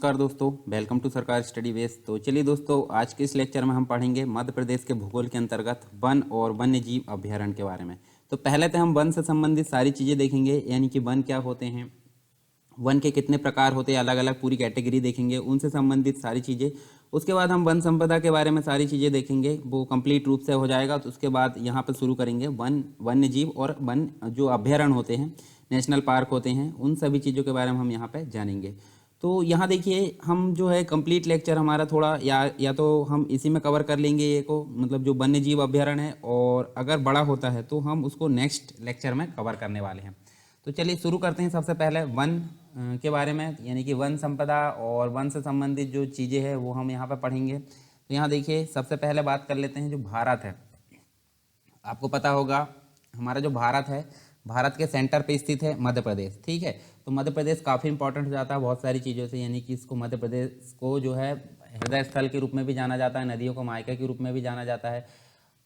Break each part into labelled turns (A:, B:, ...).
A: नमस्कार दोस्तों, welcome to सरकार स्टडी बेस। तो चलिए दोस्तों, आज के इस लेक्चर में हम पढ़ेंगे मध्य प्रदेश के भूगोल के अंतर्गत वन और वन्य जीव अभ्यारण्य के बारे में। तो पहले तो हम वन से संबंधित सारी चीज़ें देखेंगे, यानी कि वन क्या होते हैं, वन के कितने प्रकार होते हैं, अलग अलग पूरी कैटेगरी देखेंगे, उनसे संबंधित सारी चीज़ें। उसके बाद हम वन संपदा के बारे में सारी चीज़ें देखेंगे, वो कंप्लीट रूप से हो जाएगा। तो उसके बाद यहाँ पर शुरू करेंगे वन्य जीव और वन जो अभ्यारण्य होते हैं, नेशनल पार्क होते हैं, उन सभी चीज़ों के बारे में हम यहाँ पे जानेंगे। तो यहाँ देखिए, हम जो है कंप्लीट लेक्चर हमारा थोड़ा या तो हम इसी में कवर कर लेंगे ये को, मतलब जो वन्य जीव अभ्यारण्य है, और अगर बड़ा होता है तो हम उसको नेक्स्ट लेक्चर में कवर करने वाले हैं। तो चलिए शुरू करते हैं। सबसे पहले वन के बारे में, यानी कि वन संपदा और वन से संबंधित जो चीज़ें हैं वो हम यहाँ पर पढ़ेंगे। तो यहाँ देखिए, सबसे पहले बात कर लेते हैं जो भारत है। आपको पता होगा हमारा जो भारत है, भारत के सेंटर पे स्थित है मध्य प्रदेश, ठीक है। तो मध्य प्रदेश काफ़ी इंपॉर्टेंट हो जाता है बहुत सारी चीज़ों से, यानी कि इसको मध्य प्रदेश को जो है हृदय स्थल के रूप में भी जाना जाता है, नदियों को मायका के रूप में भी जाना जाता है।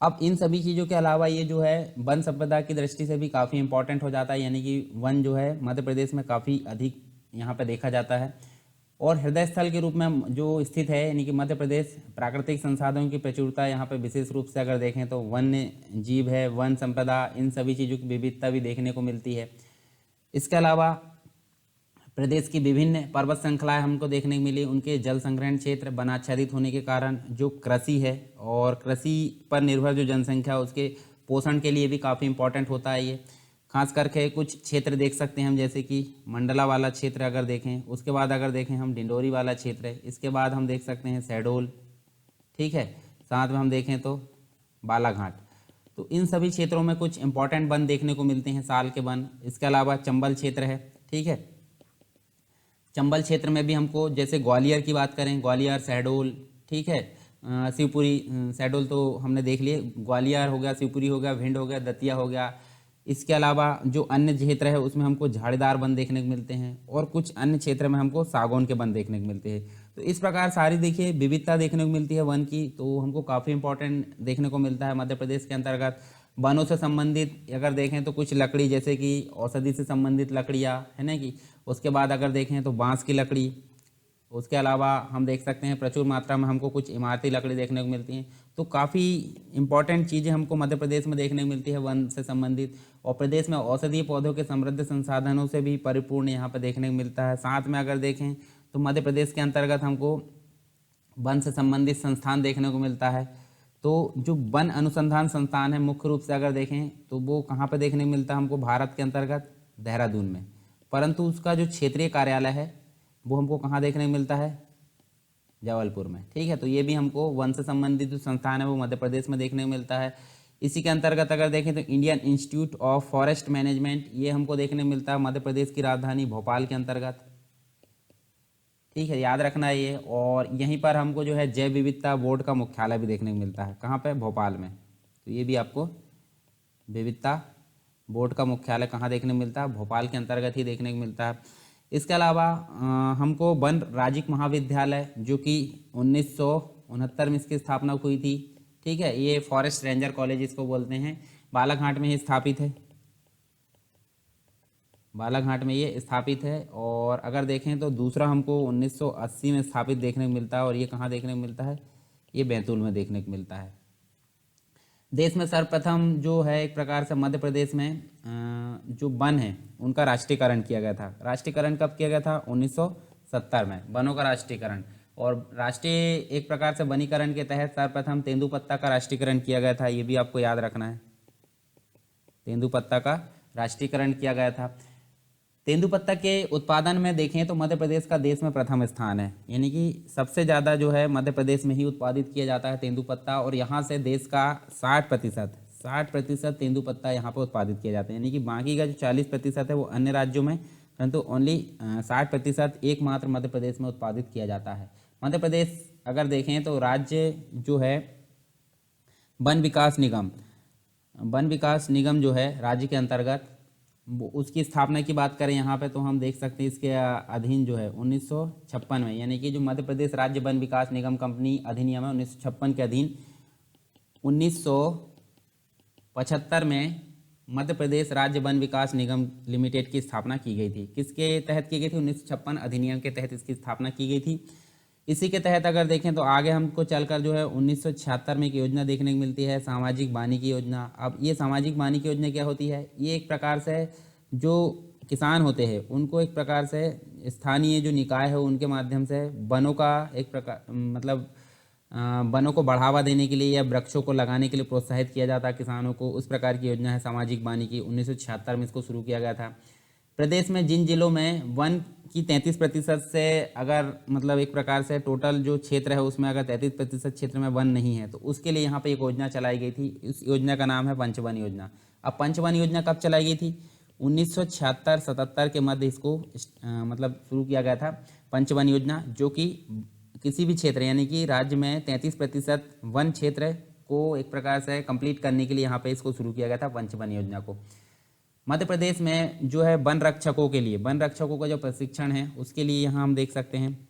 A: अब इन सभी चीज़ों के अलावा ये जो है वन संपदा की दृष्टि से भी काफ़ी इंपॉर्टेंट हो जाता है, यानी कि वन जो है मध्य प्रदेश में काफ़ी अधिक यहाँ पे देखा जाता है। और हृदय स्थल के रूप में जो स्थित है, यानी कि मध्य प्रदेश, प्राकृतिक संसाधनों की प्रचुरता यहाँ पे विशेष रूप से अगर देखें तो वन्य जीव है, वन संपदा, इन सभी चीज़ों की विविधता भी देखने को मिलती है। इसके अलावा प्रदेश की विभिन्न पर्वत श्रृंखलाएं हमको देखने को मिली, उनके जल संग्रहण क्षेत्र वनाच्छादित होने के कारण जो कृषि है और कृषि पर निर्भर जो जनसंख्या, उसके पोषण के लिए भी काफ़ी इंपॉर्टेंट होता है ये। खास करके कुछ क्षेत्र देख सकते हैं हम, जैसे कि मंडला वाला क्षेत्र अगर देखें, उसके बाद अगर देखें हम डिंडोरी वाला क्षेत्र है, इसके बाद हम देख सकते हैं शहडोल, ठीक है, साथ में हम देखें तो बालाघाट। तो इन सभी क्षेत्रों में कुछ इंपॉर्टेंट वन देखने को मिलते हैं, साल के वन। इसके अलावा चंबल क्षेत्र है, ठीक है। चंबल क्षेत्र में भी हमको, जैसे ग्वालियर की बात करें, ग्वालियर, शहडोल, ठीक है, शिवपुरी, शहडोल तो हमने देख लिए, ग्वालियर हो गया, शिवपुरी हो गया, भिंड हो गया, दतिया हो गया। इसके अलावा जो अन्य क्षेत्र है उसमें हमको झाड़ीदार वन देखने को मिलते हैं, और कुछ अन्य क्षेत्र में हमको सागौन के वन देखने को मिलते हैं। तो इस प्रकार सारी देखिए विविधता देखने को मिलती है वन की, तो हमको काफ़ी इंपॉर्टेंट देखने को मिलता है मध्य प्रदेश के अंतर्गत। वनों से संबंधित अगर देखें तो कुछ लकड़ी, जैसे कि औषधि से संबंधित लकड़ियाँ है ना, कि उसके बाद अगर देखें तो बांस की लकड़ी। उसके अलावा हम देख सकते हैं प्रचुर मात्रा में हमको कुछ इमारती लकड़ी देखने को मिलती हैं। तो काफ़ी इंपॉर्टेंट चीज़ें हमको मध्य प्रदेश में देखने को मिलती है वन से संबंधित। और प्रदेश में औषधीय पौधों के समृद्ध संसाधनों से भी परिपूर्ण यहाँ पर देखने को मिलता है। साथ में अगर देखें तो मध्य प्रदेश के अंतर्गत हमको वन से संबंधित संस्थान देखने को मिलता है। तो जो वन अनुसंधान संस्थान है, मुख्य रूप से अगर देखें तो वो कहाँ पर देखने को मिलता है हमको, भारत के अंतर्गत देहरादून में। परंतु उसका जो क्षेत्रीय कार्यालय है वो हमको कहाँ देखने को मिलता है, जबलपुर में, ठीक है। तो ये भी हमको वन से संबंधित जो संस्थान है वो मध्य प्रदेश में देखने को मिलता है। इसी के अंतर्गत अगर देखें तो Indian institute of forest management, ये हमको देखने को मिलता है मध्य प्रदेश की राजधानी भोपाल के अंतर्गत, ठीक है, याद रखना है ये। और यहीं पर हमको जो है जैव विविधता बोर्ड का मुख्यालय भी देखने को मिलता है, कहाँ पे, भोपाल में। तो ये भी आपको विविधता बोर्ड का मुख्यालय कहाँ देखने को मिलता है, भोपाल के अंतर्गत ही देखने को मिलता है। इसके अलावा हमको वन राज्यिक महाविद्यालय, जो कि 1969 में इसकी स्थापना हुई थी, ठीक है, ये फॉरेस्ट रेंजर कॉलेज इसको बोलते हैं, बालाघाट में ही स्थापित है, बालाघाट में ये स्थापित है। और अगर देखें तो दूसरा हमको 1980 में स्थापित देखने को मिलता है, और ये कहाँ देखने को मिलता है, ये बैतूल में देखने को मिलता है। देश में सर्वप्रथम जो है एक प्रकार से मध्य प्रदेश में जो वन है उनका राष्ट्रीयकरण किया गया था। राष्ट्रीयकरण कब किया गया था, 1970 में, वनों का राष्ट्रीयकरण। और राष्ट्रीय एक प्रकार से वनीकरण के तहत सर्वप्रथम तेंदुपत्ता का राष्ट्रीयकरण किया गया था, ये भी आपको याद रखना है, तेंदुपत्ता का राष्ट्रीयकरण किया गया था। तेंदुपत्ता के उत्पादन में देखें तो मध्य प्रदेश का देश में प्रथम स्थान है, यानी कि सबसे ज़्यादा जो है मध्य प्रदेश में ही उत्पादित किया जाता है तेंदुपत्ता। और यहाँ से देश का 60% तेंदुपत्ता यहाँ पर उत्पादित किया जाता है, यानी कि बाकी का जो 40% है वो अन्य राज्यों में, परंतु ओनली 60% एकमात्र मध्य प्रदेश में उत्पादित किया जाता है। मध्य प्रदेश अगर देखें तो राज्य जो है वन विकास निगम, वन विकास निगम जो है राज्य के अंतर्गत, उसकी स्थापना की बात करें यहाँ पे तो हम देख सकते हैं इसके अधीन जो है 1956 में, यानी कि जो मध्य प्रदेश राज्य वन विकास निगम कंपनी अधिनियम है 1956 के अधीन 1975 में मध्य प्रदेश राज्य वन विकास निगम लिमिटेड की स्थापना की गई थी। किसके तहत की गई थी? 1956 अधिनियम के तहत इसकी स्थापना की गई थी। इसी के तहत अगर देखें तो आगे हमको चलकर जो है 1976 में एक योजना देखने को मिलती है, सामाजिक वानिकी योजना। अब ये सामाजिक वानिकी योजना क्या होती है? ये एक प्रकार से जो किसान होते हैं उनको एक प्रकार से स्थानीय जो निकाय है उनके माध्यम से वनों का एक प्रकार मतलब वनों को बढ़ावा देने के लिए या वृक्षों को लगाने के लिए प्रोत्साहित किया जाता है किसानों को। उस प्रकार की योजना है सामाजिक वानिकी। 1976 में इसको शुरू किया गया था। प्रदेश में जिन जिलों में वन की 33% से अगर मतलब एक प्रकार से टोटल जो क्षेत्र है उसमें अगर 33% क्षेत्र में वन नहीं है तो उसके लिए यहाँ पे एक योजना चलाई गई थी। इस योजना का नाम है पंचवन योजना। अब पंचवन योजना कब चलाई गई थी? 1976-77 के मध्य इसको मतलब शुरू किया गया था पंचवन योजना, जो कि किसी भी क्षेत्र यानी कि राज्य में 33% वन क्षेत्र को एक प्रकार से कंप्लीट करने के लिए यहाँ पे इसको शुरू किया गया था पंचवन योजना को। मध्य प्रदेश में जो है वन रक्षकों के लिए, वन रक्षकों का जो प्रशिक्षण है उसके लिए यहाँ हम देख सकते हैं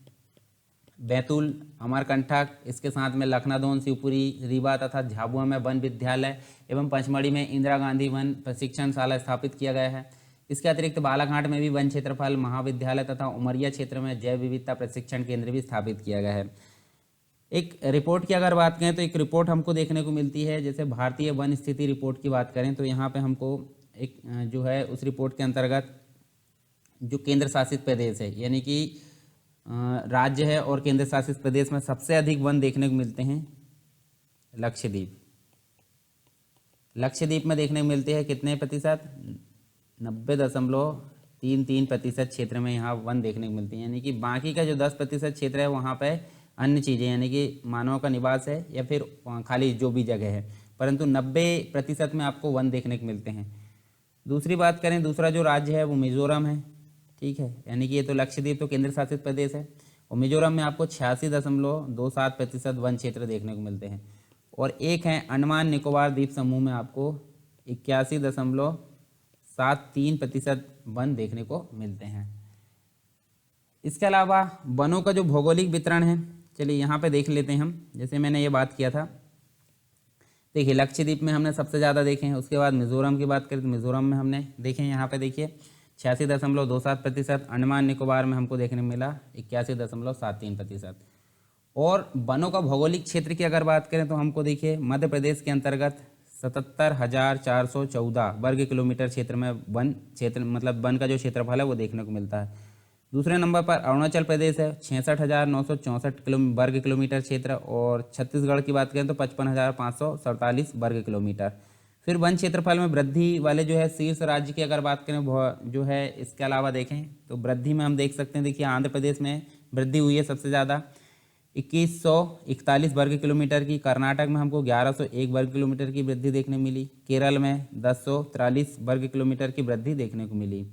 A: बैतूल, अमरकंटक, इसके साथ में लखनादौन, शिवपुरी, रीवा तथा झाबुआ में वन विद्यालय एवं पचमढ़ी में इंदिरा गांधी वन प्रशिक्षण शाला स्थापित किया गया है। इसके अतिरिक्त बालाघाट में भी वन क्षेत्रफल महाविद्यालय तथा उमरिया क्षेत्र में जैव विविधता प्रशिक्षण केंद्र भी स्थापित किया गया है। एक रिपोर्ट की अगर बात करें तो एक रिपोर्ट हमको देखने को मिलती है, जैसे भारतीय वन स्थिति रिपोर्ट की बात करें तो यहाँ पे हमको एक जो है उस रिपोर्ट के अंतर्गत जो केंद्र शासित प्रदेश है यानी कि राज्य है और केंद्र शासित प्रदेश में सबसे अधिक वन देखने को मिलते हैं लक्षद्वीप। लक्षद्वीप में देखने को मिलते हैं कितने प्रतिशत? 90.33% क्षेत्र में यहाँ वन देखने को मिलती है। यानी कि बाकी का जो 10% क्षेत्र है वहाँ पे अन्य चीज़ें यानी कि मानव का निवास है या फिर खाली जो भी जगह है, परंतु 90% में आपको वन देखने को मिलते हैं। दूसरी बात करें, दूसरा जो राज्य है वो मिजोरम है, ठीक है। यानी कि ये तो लक्षद्वीप तो केंद्र शासित प्रदेश है और मिजोरम में आपको 86.27% वन क्षेत्र देखने को मिलते हैं। और एक है अंडमान निकोबार द्वीप समूह में आपको 81.73% वन देखने को मिलते हैं। इसके अलावा वनों का जो भौगोलिक वितरण है, चलिए यहाँ पे देख लेते हैं हम। जैसे मैंने ये बात किया था, देखिए लक्षद्वीप में हमने सबसे ज़्यादा देखे हैं। उसके बाद मिज़ोरम की बात करें तो मिज़ोरम में हमने देखे हैं, यहाँ पे देखिए 86.27%। अंडमान निकोबार में हमको देखने को मिला 81.73%। और वनों का भौगोलिक क्षेत्र की अगर बात करें तो हमको देखिए मध्य प्रदेश के अंतर्गत 77,414 वर्ग किलोमीटर क्षेत्र में वन क्षेत्र मतलब वन का जो क्षेत्रफल है वो देखने को मिलता है। दूसरे नंबर पर अरुणाचल प्रदेश है 66,964 वर्ग किलोमीटर क्षेत्र। और छत्तीसगढ़ की बात करें तो 55,547 वर्ग किलोमीटर। फिर वन क्षेत्रफल में वृद्धि वाले जो है शीर्ष राज्य की अगर बात करें जो है, इसके अलावा देखें तो वृद्धि में हम देख सकते हैं, देखिए आंध्र प्रदेश में वृद्धि हुई है सबसे ज़्यादा 2141 वर्ग किलोमीटर की। कर्नाटक में हमको 1101 वर्ग किलोमीटर की वृद्धि देखने मिली। केरल में 1043 वर्ग किलोमीटर की वृद्धि देखने को मिली।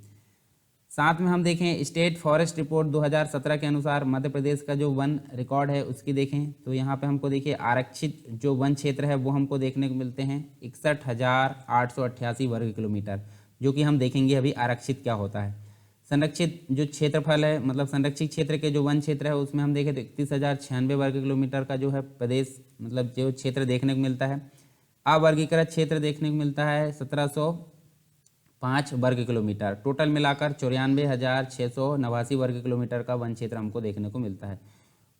A: साथ में हम देखें स्टेट फॉरेस्ट रिपोर्ट 2017 के अनुसार मध्य प्रदेश का जो वन रिकॉर्ड है उसकी देखें तो यहाँ पे हमको देखिए आरक्षित जो वन क्षेत्र है वो हमको देखने को मिलते हैं 61,888 वर्ग किलोमीटर, जो कि हम देखेंगे अभी आरक्षित क्या होता है। संरक्षित जो क्षेत्रफल है मतलब संरक्षित क्षेत्र के जो वन क्षेत्र है उसमें हम देखें तो 31,096 वर्ग किलोमीटर का जो है प्रदेश मतलब जो क्षेत्र देखने को मिलता है। अवर्गीकृत क्षेत्र देखने को मिलता है 1705 वर्ग किलोमीटर। टोटल मिलाकर 94,689 वर्ग किलोमीटर का वन क्षेत्र हमको देखने को मिलता है।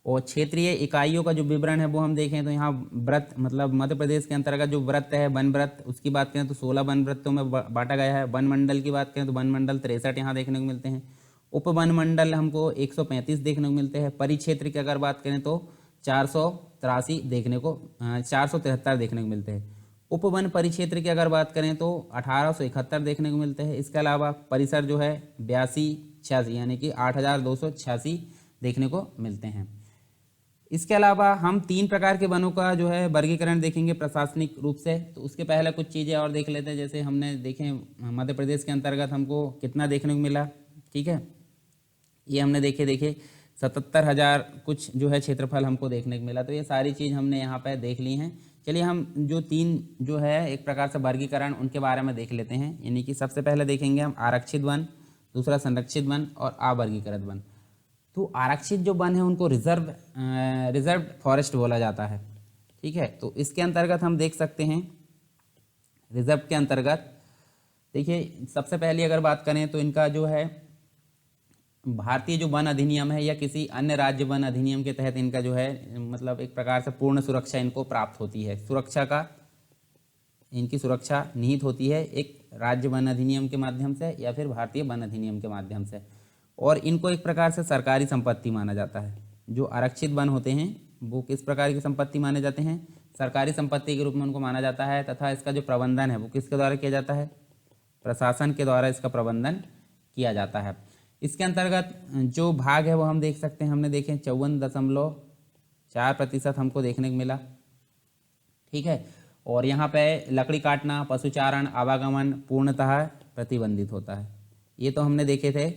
A: और क्षेत्रीय इकाइयों का जो विवरण है वो हम देखें तो यहाँ वृत्त मतलब मध्य प्रदेश के अंतर्गत जो वृत्त है वन वृत्त, उसकी बात करें तो 16 वन वृत्तों में बांटा गया है। वन मंडल की बात करें तो वन मंडल 63 यहाँ देखने को मिलते हैं। उप वन मंडल हमको 135 देखने को मिलते हैं। परिक्षेत्र की अगर बात करें तो 473 देखने को 473 देखने को मिलते हैं। उप वन परिक्षेत्र की अगर बात करें तो 1871 देखने को मिलते हैं। इसके अलावा परिसर जो है 8286 यानी कि 8286 देखने को मिलते हैं। इसके अलावा हम 3 प्रकार के वनों का जो है वर्गीकरण देखेंगे प्रशासनिक रूप से। तो उसके पहले कुछ चीज़ें और देख लेते हैं। जैसे हमने देखें मध्य प्रदेश के अंतर्गत हमको कितना देखने को मिला, ठीक है। ये हमने देखिए 77,000 कुछ जो है क्षेत्रफल हमको देखने को मिला। तो ये सारी चीज़ हमने यहाँ पे देख ली हैं। चलिए हम जो 3 जो है एक प्रकार से वर्गीकरण उनके बारे में देख लेते हैं। यानी कि सबसे पहले देखेंगे हम आरक्षित वन, दूसरा संरक्षित वन और अवर्गीकृत वन। तो आरक्षित जो वन है उनको रिजर्व फॉरेस्ट बोला जाता है, ठीक है। तो इसके अंतर्गत हम देख सकते हैं रिजर्व के अंतर्गत देखिए सबसे पहले अगर बात करें तो इनका जो है भारतीय जो वन अधिनियम है या किसी अन्य राज्य वन अधिनियम के तहत इनका जो है मतलब एक प्रकार से पूर्ण सुरक्षा इनको प्राप्त होती है। सुरक्षा का इनकी सुरक्षा निहित होती है एक राज्य वन अधिनियम के माध्यम से या फिर भारतीय वन अधिनियम के माध्यम से, और इनको एक प्रकार से सरकारी संपत्ति माना जाता है। जो आरक्षित वन होते हैं वो किस प्रकार की संपत्ति माने जाते हैं, सरकारी संपत्ति के रूप में उनको माना जाता है, तथा इसका जो प्रबंधन है वो किसके द्वारा किया जाता है, प्रशासन के द्वारा इसका प्रबंधन किया जाता है। इसके अंतर्गत जो भाग है वो हम देख सकते हैं, हमने देखे 54.4% हमको देखने को मिला। ठीक है, और यहाँ पे लकड़ी काटना, पशुचारण, आवागमन पूर्णतः प्रतिबंधित होता है। ये तो हमने देखे थे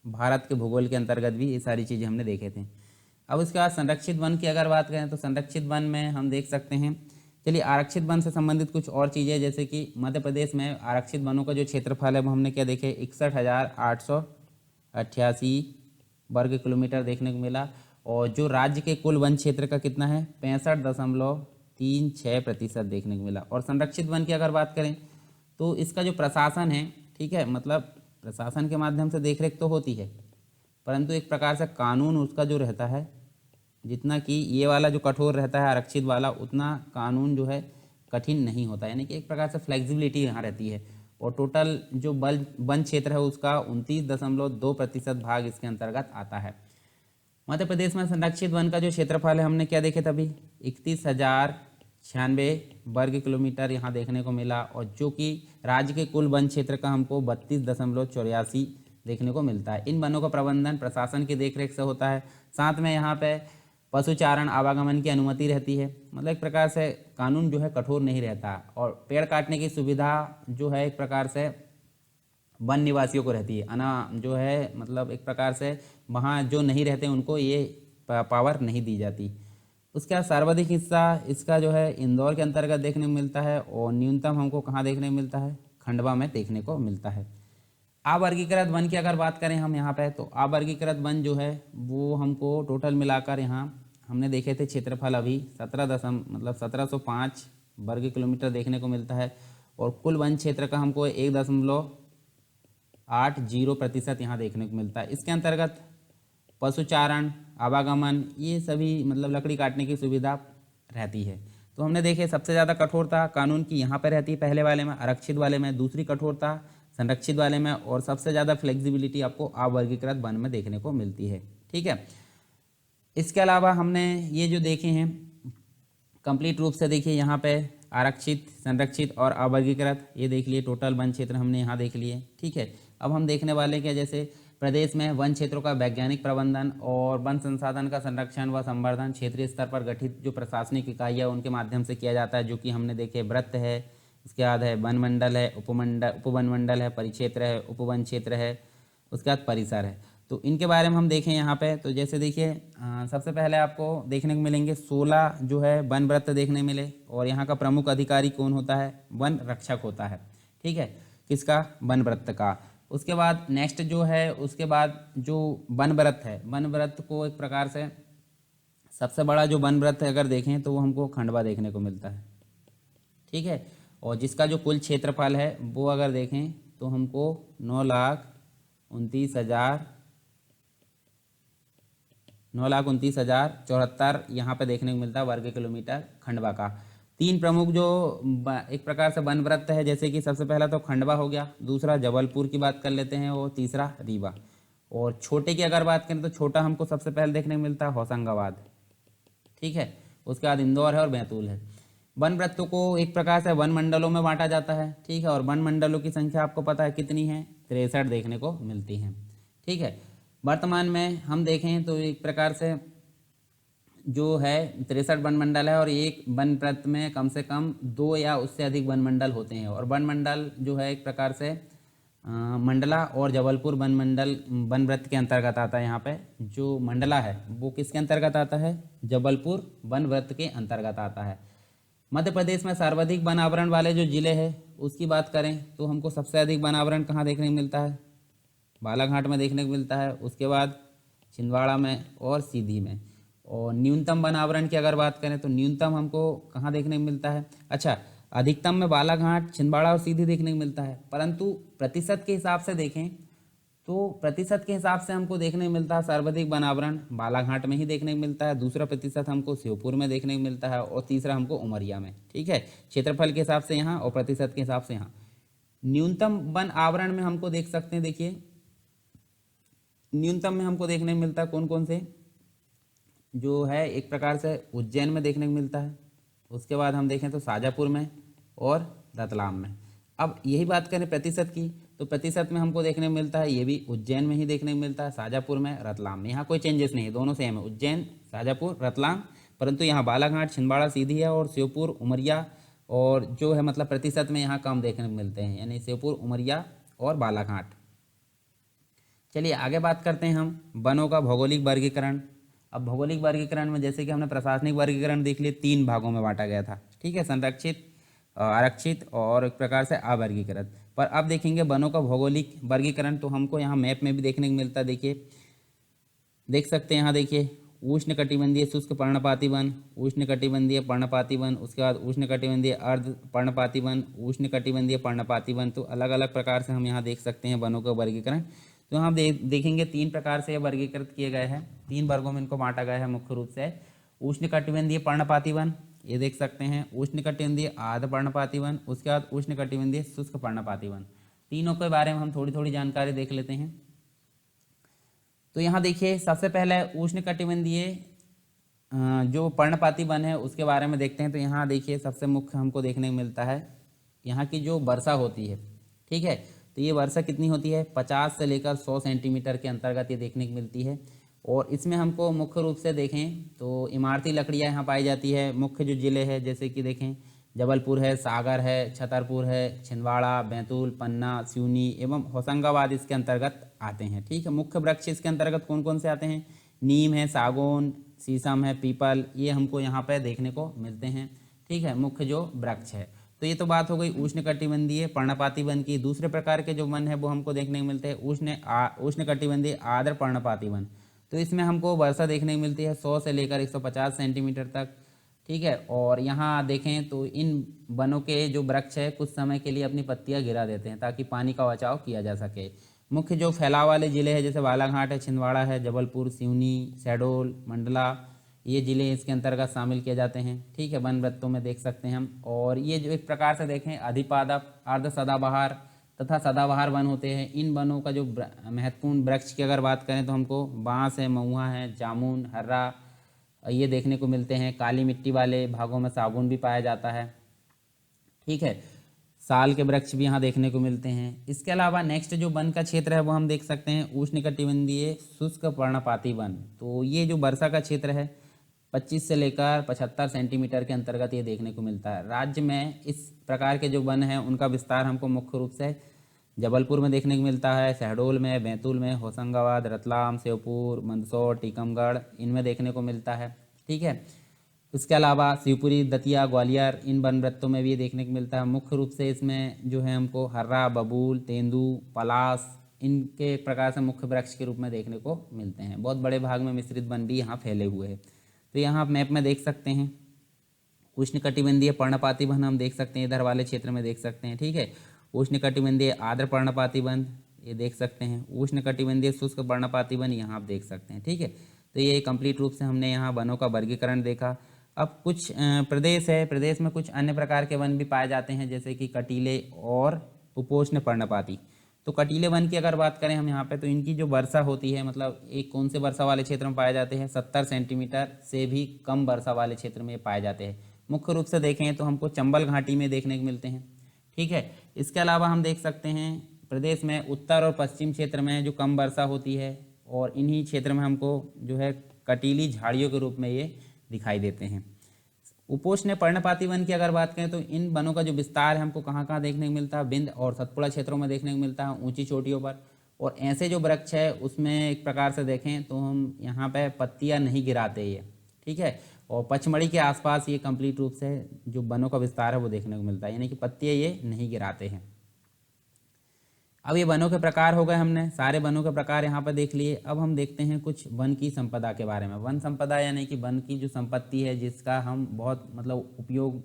A: भारत के भूगोल के अंतर्गत भी ये सारी चीज़ें हमने देखे थे। अब उसके बाद संरक्षित वन की अगर बात करें तो संरक्षित वन में हम देख सकते हैं, चलिए आरक्षित वन से संबंधित कुछ और चीज़ें, जैसे कि मध्य प्रदेश में आरक्षित वनों का जो क्षेत्रफल है वो हमने क्या देखे 61,888 वर्ग किलोमीटर देखने को मिला, और जो राज्य के कुल वन क्षेत्र का कितना है 65.36% देखने को मिला। और संरक्षित वन की अगर बात करें तो इसका जो प्रशासन है, ठीक है, मतलब प्रशासन के माध्यम से देखरेख तो होती है, परंतु एक प्रकार से कानून उसका जो रहता है, जितना कि ये वाला जो कठोर रहता है आरक्षित वाला, उतना कानून जो है कठिन नहीं होता, यानी कि एक प्रकार से फ्लेक्सिबिलिटी यहाँ रहती है। और टोटल जो वन क्षेत्र है उसका 29.2% भाग इसके अंतर्गत आता है। मध्य प्रदेश में संरक्षित वन का जो क्षेत्रफल है हमने क्या देखे तभी 31,096 वर्ग किलोमीटर यहाँ देखने को मिला, और जो कि राज्य के कुल वन क्षेत्र का हमको 32.84 देखने को मिलता है। इन वनों का प्रबंधन प्रशासन की देखरेख से होता है। साथ में यहाँ पे पशुचारण आवागमन की अनुमति रहती है, मतलब एक प्रकार से कानून जो है कठोर नहीं रहता, और पेड़ काटने की सुविधा जो है एक प्रकार से वन निवासियों को रहती है, जो है मतलब एक प्रकार से वहाँ जो नहीं रहते उनको ये पावर नहीं दी जाती। उसका सर्वाधिक हिस्सा इसका जो है इंदौर के अंतर्गत देखने को मिलता है, और न्यूनतम हमको कहाँ देखने को मिलता है, खंडवा में देखने को मिलता है। अवर्गीकृत वन की अगर बात करें हम यहाँ पे, तो अवर्गीकृत वन जो है वो हमको टोटल मिलाकर यहाँ हमने देखे थे क्षेत्रफल अभी 1705 वर्ग किलोमीटर देखने को मिलता है, और कुल वन क्षेत्र का हमको 1.80% यहाँ देखने को मिलता है। इसके अंतर्गत पशुचारण, आवागमन, ये सभी मतलब लकड़ी काटने की सुविधा रहती है। तो हमने देखे सबसे ज़्यादा कठोरता कानून की यहाँ पर रहती है, पहले वाले में आरक्षित वाले में, दूसरी कठोरता संरक्षित वाले में, और सबसे ज़्यादा फ्लेक्सिबिलिटी आपको अवर्गीकृत वन में देखने को मिलती है। ठीक है, इसके अलावा हमने ये जो देखे हैं कंप्लीट रूप से, देखिए यहाँ पे आरक्षित, संरक्षित और अवर्गीकृत, ये देख लिए टोटल वन क्षेत्र हमने यहाँ देख लिए। ठीक है, अब हम देखने वाले क्या, जैसे प्रदेश में वन क्षेत्रों का वैज्ञानिक प्रबंधन और वन संसाधन का संरक्षण व संवर्धन क्षेत्रीय स्तर पर गठित जो प्रशासनिक इकाई है उनके माध्यम से किया जाता है, जो कि हमने देखे वृत्त है, उसके बाद है वन मंडल है, उपवन मंडल है, परिक्षेत्र है, उपवन क्षेत्र है, उसके बाद परिसर है। तो इनके बारे में हम देखें यहाँ पे, तो जैसे देखिए सबसे पहले आपको देखने को मिलेंगे 16 जो है वन वृत्त देखने मिले, और यहाँ का प्रमुख अधिकारी कौन होता है, वन रक्षक होता है। ठीक है, किसका, वन वृत्त का। उसके बाद नेक्स्ट जो है, उसके बाद जो वन वृत्त है, वन वृत्त को एक प्रकार से सबसे बड़ा जो वन वृत्त है अगर देखें तो वो हमको खंडवा देखने को मिलता है। ठीक है, और जिसका जो कुल क्षेत्रफल है वो अगर देखें तो हमको 9,29,074 यहाँ पे देखने को मिलता है वर्ग किलोमीटर खंडवा का। तीन प्रमुख जो एक प्रकार से वन वृत्त है, जैसे कि सबसे पहला तो खंडवा हो गया, दूसरा जबलपुर की बात कर लेते हैं, और तीसरा रीवा। और छोटे की अगर बात करें तो छोटा हमको सबसे पहले देखने को मिलता है होशंगाबाद। ठीक है, उसके बाद इंदौर है और बैतूल है। वन वृत्तों को एक प्रकार से वन मंडलों में बांटा जाता है। ठीक है, और वन मंडलों की संख्या आपको पता है कितनी है, 63 देखने को मिलती है। ठीक है, वर्तमान में हम देखें तो एक प्रकार से जो है 63 वन मंडल है, और एक वन वृत्त में कम से कम 2 या उससे अधिक वन मंडल होते हैं। और वन मंडल जो है एक प्रकार से मंडला और जबलपुर वन मंडल वन वृत्त के अंतर्गत आता है। यहाँ पे जो मंडला है वो किसके अंतर्गत आता है, जबलपुर वन वृत्त के अंतर्गत आता है। मध्य प्रदेश में सर्वाधिक वन आवरण वाले जो जिले हैं उसकी बात करें तो हमको सबसे अधिक वन आवरण कहाँ देखने को मिलता है, बालाघाट में देखने को मिलता है, उसके बाद छिंदवाड़ा में और सीधी में। और न्यूनतम वन आवरण की अगर बात करें तो न्यूनतम हमको कहाँ देखने को मिलता है, अच्छा अधिकतम में बालाघाट, छिंदवाड़ा और सीधी देखने को मिलता है। परंतु प्रतिशत के हिसाब से देखें तो प्रतिशत के हिसाब से हमको देखने को मिलता है सर्वाधिक वनावरण बालाघाट में ही देखने को मिलता है, दूसरा प्रतिशत हमको श्योपुर में देखने को मिलता है और तीसरा हमको उमरिया में। ठीक है, क्षेत्रफल के हिसाब से यहाँ और प्रतिशत के हिसाब से यहाँ। न्यूनतम वन आवरण में हमको देख सकते हैं, देखिए न्यूनतम में हमको देखने को मिलता है कौन कौन से, जो है एक प्रकार से उज्जैन में देखने को मिलता है, उसके बाद हम देखें तो शाजापुर में और रतलाम में। अब यही बात करें प्रतिशत की, तो प्रतिशत में हमको देखने को मिलता है ये भी उज्जैन में ही देखने को मिलता है, शाजापुर में, रतलाम में। यहाँ कोई चेंजेस नहीं है, दोनों सेम है, उज्जैन, शाजापुर, रतलाम। परंतु यहाँ बालाघाट, छिंदवाड़ा सीधी है और श्योपुर, उमरिया और जो है मतलब प्रतिशत में यहाँ कम देखने को मिलते हैं, यानी श्योपुर, उमरिया और बालाघाट। चलिए आगे बात करते हैं हम वनों का भौगोलिक वर्गीकरण। अब भौगोलिक वर्गीकरण में जैसे कि हमने प्रशासनिक वर्गीकरण देख लिया, 3 भागों में बांटा गया था। ठीक है, संरक्षित, आरक्षित और एक प्रकार से अवर्गीकृत। पर अब देखेंगे वनों का भौगोलिक वर्गीकरण, तो हमको यहाँ मैप में भी देखने को मिलता है। देखिए, देख सकते हैं यहाँ, देखिए उष्णकटिबंधीय शुष्क पर्णपाती वन, उष्णकटिबंधीय पर्णपाती वन, उसके बाद उष्णकटिबंधीय अर्ध पर्णपाती वन, उष्णकटिबंधीय पर्णपाती वन। तो अलग अलग प्रकार से हम यहाँ देख सकते हैं वनों का वर्गीकरण। तो हम देखेंगे 3 प्रकार से वर्गीकृत किए गए हैं, 3 वर्गों में इनको बांटा गया है मुख्य रूप से। उष्णकटिबंधीय पर्णपाती वन, ये देख सकते हैं, उष्णकटिबंधीय आर्द्र पर्णपाती वन, उसके बाद उष्णकटिबंधीय शुष्क पर्णपाती वन। तीनों के बारे में हम थोड़ी थोड़ी जानकारी देख लेते हैं। तो यहाँ देखिए सबसे पहले उष्णकटिबंधीय जो पर्णपाती वन है उसके बारे में देखते हैं। तो यहाँ देखिए सबसे मुख्य हमको देखने को मिलता है यहाँ की जो वर्षा होती है। ठीक है, तो ये वर्षा कितनी होती है, 50 से लेकर 100 सेंटीमीटर के अंतर्गत ये देखने को मिलती है। और इसमें हमको मुख्य रूप से देखें तो इमारती लकड़ियाँ यहाँ पाई जाती है। मुख्य जो ज़िले हैं जैसे कि देखें जबलपुर है, सागर है, छतरपुर है, छिंदवाड़ा, बैतूल, पन्ना, सिवनी एवं होशंगाबाद इसके अंतर्गत आते हैं। ठीक है, मुख्य वृक्ष इसके अंतर्गत कौन कौन से आते हैं, नीम है, सागौन, शीशम है, पीपल, ये हमको यहाँ पर देखने को मिलते हैं। ठीक है, मुख्य जो वृक्ष है। तो ये तो बात हो गई उष्णकटिबंधीय पर्णपाती वन की। दूसरे प्रकार के जो वन है वो हमको देखने को मिलते हैं उष्णकटिबंधीय आर्द्र पर्णपाती वन। तो इसमें हमको वर्षा देखने को मिलती है 100 से लेकर 150 सेंटीमीटर तक। ठीक है, और यहाँ देखें तो इन वनों के जो वृक्ष है कुछ समय के लिए अपनी पत्तियाँ गिरा देते हैं ताकि पानी का बचाव किया जा सके। मुख्य जो फैलाव वाले ज़िले हैं जैसे बालाघाट है, छिंदवाड़ा है, जबलपुर, सिवनी, शहडोल, मंडला, ये ज़िले इसके अंतर्गत शामिल किए जाते हैं। ठीक है, वन वृत्तों में देख सकते हैं हम। और ये जो एक प्रकार से देखें अधिपादप, अर्ध सदाबहार तथा सदाबहार वन होते हैं। इन वनों का जो महत्वपूर्ण वृक्ष की अगर बात करें तो हमको बांस है, महुआ है, जामुन, हर्रा ये देखने को मिलते हैं। काली मिट्टी वाले भागों में सागौन भी पाया जाता है। ठीक है, साल के वृक्ष भी यहाँ देखने को मिलते हैं। इसके अलावा नेक्स्ट जो वन का क्षेत्र है वो हम देख सकते हैं उष्णकटिबंधीय शुष्क पर्णपाती वन। तो ये जो वर्षा का क्षेत्र है 25 से लेकर 75 सेंटीमीटर के अंतर्गत ये देखने को मिलता है। राज्य में इस प्रकार के जो वन हैं उनका विस्तार हमको मुख्य रूप से जबलपुर में देखने को मिलता है, शहडोल में, बैतूल में, होशंगाबाद, रतलाम, श्योपुर, मंदसौर, टीकमगढ़ इनमें देखने को मिलता है। ठीक है, इसके अलावा शिवपुरी, दतिया, ग्वालियर इन वन वृत्तों में भी देखने को मिलता है। मुख्य रूप से इसमें जो है हमको हर्रा, बबूल, तेंदू, पलास इनके एक प्रकार से मुख्य वृक्ष के रूप में देखने को मिलते हैं। बहुत बड़े भाग में मिश्रित वन भी यहाँ फैले हुए हैं। तो यहाँ आप मैप में देख सकते हैं उष्णकटिबंधीय पर्णपाती वन हम देख सकते हैं, इधर वाले क्षेत्र में देख सकते हैं। ठीक है, उष्णकटिबंधीय आर्द्र पर्णपाती वन ये देख सकते हैं, उष्णकटिबंधीय शुष्क पर्णपाती वन यहाँ आप देख सकते हैं। ठीक है, तो ये कंप्लीट रूप से हमने यहाँ वनों का वर्गीकरण देखा। अब कुछ प्रदेश है, प्रदेश में कुछ अन्य प्रकार के वन भी पाए जाते हैं जैसे कि कटीले और उपोष्ण पर्णपाती। तो कटीले वन की अगर बात करें हम यहाँ पे तो इनकी जो वर्षा होती है मतलब एक कौन से वर्षा वाले क्षेत्र में पाए जाते हैं, 70 सेंटीमीटर से भी कम वर्षा वाले क्षेत्र में पाए जाते हैं। मुख्य रूप से देखें तो हमको चंबल घाटी में देखने को मिलते हैं। ठीक है, इसके अलावा हम देख सकते हैं प्रदेश में उत्तर और पश्चिम क्षेत्र में जो कम वर्षा होती है और इन्हीं क्षेत्र में हमको जो है कटीली झाड़ियों के रूप में ये दिखाई देते हैं। उपोष्ण पर्णपाती वन की अगर बात करें तो इन वनों का जो विस्तार है हमको कहाँ कहाँ देखने को मिलता है, बिंद और सतपुड़ा क्षेत्रों में देखने को मिलता है, ऊंची चोटियों पर। और ऐसे जो वृक्ष है उसमें एक प्रकार से देखें तो हम यहाँ पे पत्तियाँ नहीं गिराते ये। ठीक है, और पचमढ़ी के आसपास ये कंप्लीट रूप से जो वनों का विस्तार है वो देखने को मिलता है, यानी कि पत्तियाँ ये नहीं गिराते हैं। अब ये वनों के प्रकार हो गए, हमने सारे वनों के प्रकार यहाँ पर देख लिए। अब हम देखते हैं कुछ वन की संपदा के बारे में। वन संपदा यानी कि वन की जो संपत्ति है जिसका हम बहुत मतलब उपयोग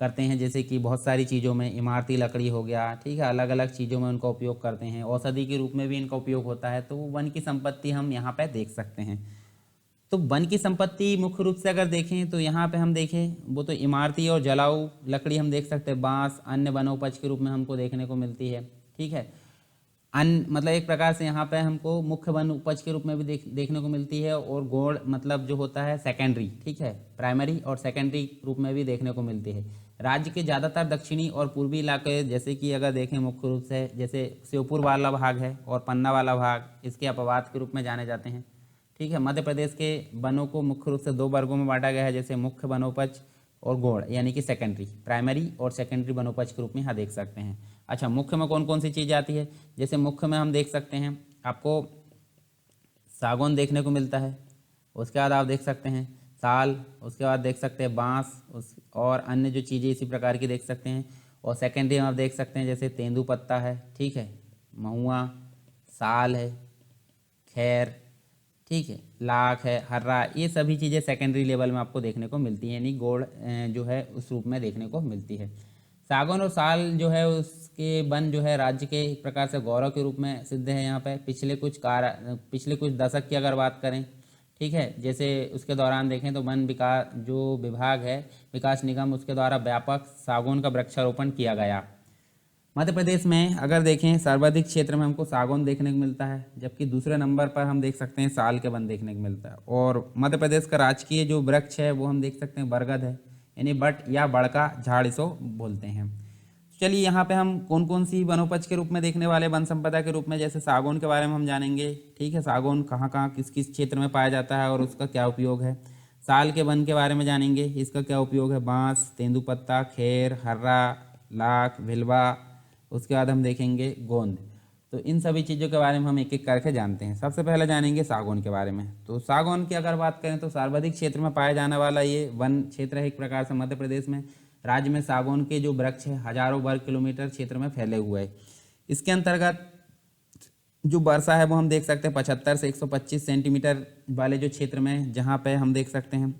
A: करते हैं, जैसे कि बहुत सारी चीज़ों में, इमारती लकड़ी हो गया, ठीक है, अलग अलग चीज़ों में उनका उपयोग करते हैं, औषधि के रूप में भी इनका उपयोग होता है। तो वन की संपत्ति हम यहाँ पे देख सकते हैं। तो वन की संपत्ति मुख्य रूप से अगर देखें तो यहाँ पे हम देखें वो तो इमारती और जलाऊ लकड़ी हम देख सकते हैं, बांस अन्य वनोपज के रूप में हमको देखने को मिलती है, ठीक है। अन्य मतलब एक प्रकार से यहाँ पे हमको मुख्य वन उपज के रूप में भी देखने को मिलती है, और गौड़ मतलब जो होता है सेकेंडरी, ठीक है, प्राइमरी और सेकेंडरी रूप में भी देखने को मिलती है। राज्य के ज़्यादातर दक्षिणी और पूर्वी इलाके, जैसे कि अगर देखें मुख्य रूप से, जैसे श्योपुर वाला भाग है और पन्ना वाला भाग, इसके अपवाद के रूप में जाने जाते हैं, ठीक है। मध्य प्रदेश के वनों को मुख्य रूप से दो वर्गों में बांटा गया है, जैसे मुख्य वनोपज और गौड़, यानी कि सेकेंडरी, प्राइमरी और सेकेंडरी वनोपज के रूप में यहाँ देख सकते हैं। अच्छा, मुख्य में कौन कौन सी चीज़ आती है? जैसे मुख्य में हम देख सकते हैं आपको सागौन देखने को मिलता है, उसके बाद आप देख सकते हैं साल, उसके बाद देख सकते हैं बांस, उस और अन्य जो चीज़ें इसी प्रकार की देख सकते हैं। और सेकेंडरी में आप देख सकते हैं जैसे तेंदुपत्ता है, ठीक है, महुआ, साल है, खैर, ठीक है, लाख है, हर्रा, ये सभी चीज़ें सेकेंडरी लेवल में आपको देखने को मिलती हैं, यानी गोड़ जो है उस रूप में देखने को मिलती है। सागौन और साल जो है उसके वन जो है राज्य के एक प्रकार से गौरव के रूप में सिद्ध है। यहाँ पे पिछले कुछ दशक की अगर बात करें, ठीक है, जैसे उसके दौरान देखें तो वन विकास जो विभाग है, विकास निगम, उसके द्वारा व्यापक सागौन का वृक्षारोपण किया गया। मध्य प्रदेश में अगर देखें सर्वाधिक क्षेत्र में हमको सागौन देखने को मिलता है, जबकि दूसरे नंबर पर हम देख सकते हैं साल के वन देखने को मिलता है। और मध्य प्रदेश का राजकीय जो वृक्ष है वो हम देख सकते हैं बरगद है, यानी बट या बड़ का झाड़ इसको बोलते हैं। चलिए यहाँ पे हम कौन कौन सी वनोपज के रूप में देखने वाले वन संपदा के रूप में, जैसे सागौन के बारे में हम जानेंगे, ठीक है, सागौन कहाँ कहाँ किस किस क्षेत्र में पाया जाता है और उसका क्या उपयोग है। साल के वन के बारे में जानेंगे, इसका क्या उपयोग है, बांस, तेंदुपत्ता, खेर, हर्रा, लाख, भिलवा, उसके बाद हम देखेंगे गोंद। तो इन सभी चीज़ों के बारे में हम एक एक करके जानते हैं। सबसे पहले जानेंगे सागौन के बारे में। तो सागौन की अगर बात करें तो सर्वाधिक क्षेत्र में पाया जाने वाला ये वन क्षेत्र है एक प्रकार से मध्य प्रदेश में। राज्य में सागौन के जो वृक्ष है हजारों वर्ग किलोमीटर क्षेत्र में फैले हुए हैं। इसके अंतर्गत जो वर्षा है वो हम देख सकते हैं 75 से 125 सेंटीमीटर वाले जो क्षेत्र में, जहाँ पे हम देख सकते हैं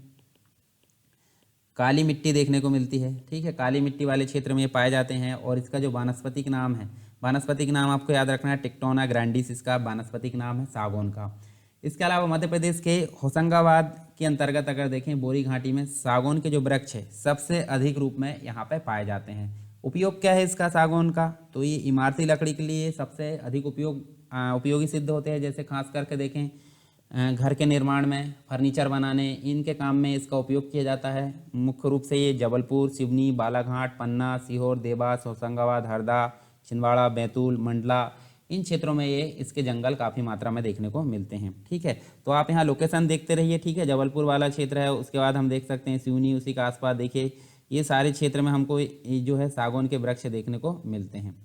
A: काली मिट्टी देखने को मिलती है, ठीक है, काली मिट्टी वाले क्षेत्र में ये पाए जाते हैं। और इसका जो वानस्पतिक नाम है, वानस्पतिक नाम आपको याद रखना है टिक्टोना ग्रैंडिस, इसका वानस्पतिक नाम है सागौन का। इसके अलावा मध्य प्रदेश के होशंगाबाद के अंतर्गत अगर देखें बोरी घाटी में सागौन के जो वृक्ष है सबसे अधिक रूप में यहाँ पे पाए जाते हैं। उपयोग क्या है इसका सागौन का? तो ये इमारती लकड़ी के लिए सबसे अधिक उपयोगी सिद्ध होते हैं। जैसे खास करके देखें घर के निर्माण में, फर्नीचर बनाने, इनके काम में इसका उपयोग किया जाता है। मुख्य रूप से ये जबलपुर, सिवनी, बालाघाट, पन्ना, सीहोर, देवास, होशंगाबाद, हरदा, छिंदवाड़ा, बैतूल, मंडला, इन क्षेत्रों में ये इसके जंगल काफ़ी मात्रा में देखने को मिलते हैं, ठीक है। तो आप यहाँ लोकेशन देखते रहिए, ठीक है, जबलपुर वाला क्षेत्र है, उसके बाद हम देख सकते हैं सिवनी, उसी के आसपास देखिए ये सारे क्षेत्र में हमको जो है सागौन के वृक्ष देखने को मिलते हैं।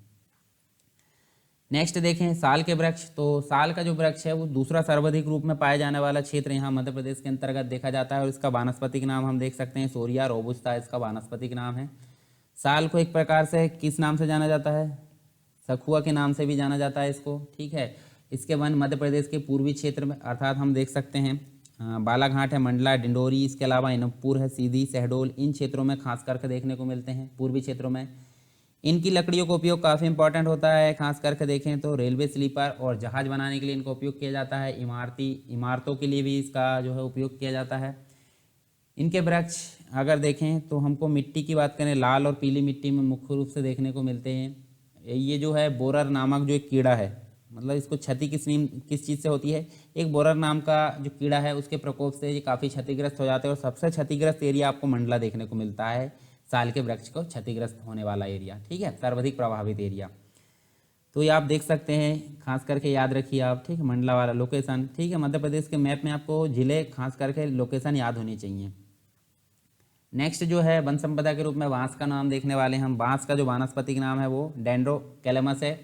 A: नेक्स्ट देखें साल के वृक्ष। तो साल का जो वृक्ष है वो दूसरा सर्वाधिक रूप में पाए जाने वाला क्षेत्र यहाँ मध्य प्रदेश के अंतर्गत देखा जाता है। और इसका वानस्पतिक नाम हम देख सकते हैं सोरिया रोबुस्ता, इसका वानस्पतिक नाम है। साल को एक प्रकार से किस नाम से जाना जाता है? सखुआ के नाम से भी जाना जाता है इसको, ठीक है। इसके वन मध्य प्रदेश के पूर्वी क्षेत्र में अर्थात हम देख सकते हैं बालाघाट है, मंडला, डिंडोरी, इसके अलावा इनपुर है, सीधी, शहडोल, इन क्षेत्रों में खास करके देखने को मिलते हैं पूर्वी क्षेत्रों में। इनकी लकड़ियों का उपयोग काफ़ी इंपॉर्टेंट होता है। खास करके देखें तो रेलवे स्लीपर और जहाज़ बनाने के लिए इनका उपयोग किया जाता है। इमारतों के लिए भी इसका जो है उपयोग किया जाता है। इनके वृक्ष अगर देखें तो हमको मिट्टी की बात करें, लाल और पीली मिट्टी में मुख्य रूप से देखने को मिलते हैं। ये जो है बोरर नामक जो एक कीड़ा है, मतलब इसको क्षति किस चीज़ से होती है? एक बोरर नाम का जो कीड़ा है उसके प्रकोप से ये काफ़ी क्षतिग्रस्त हो जाते हैं। और सबसे क्षतिग्रस्त एरिया आपको मंडला देखने को मिलता है, साल के वृक्ष को क्षतिग्रस्त होने वाला एरिया, ठीक है, सर्वाधिक प्रभावित एरिया। तो ये आप देख सकते हैं, खास करके याद रखिए आप, ठीक है, मंडला वाला लोकेशन, ठीक है। मध्य प्रदेश के मैप में आपको जिले खास करके लोकेशन याद होनी चाहिए। नेक्स्ट जो है वन संपदा के रूप में बांस का नाम देखने वाले हम। बांस का जो वानस्पतिक नाम है वो डेंड्रोकैलेमस है।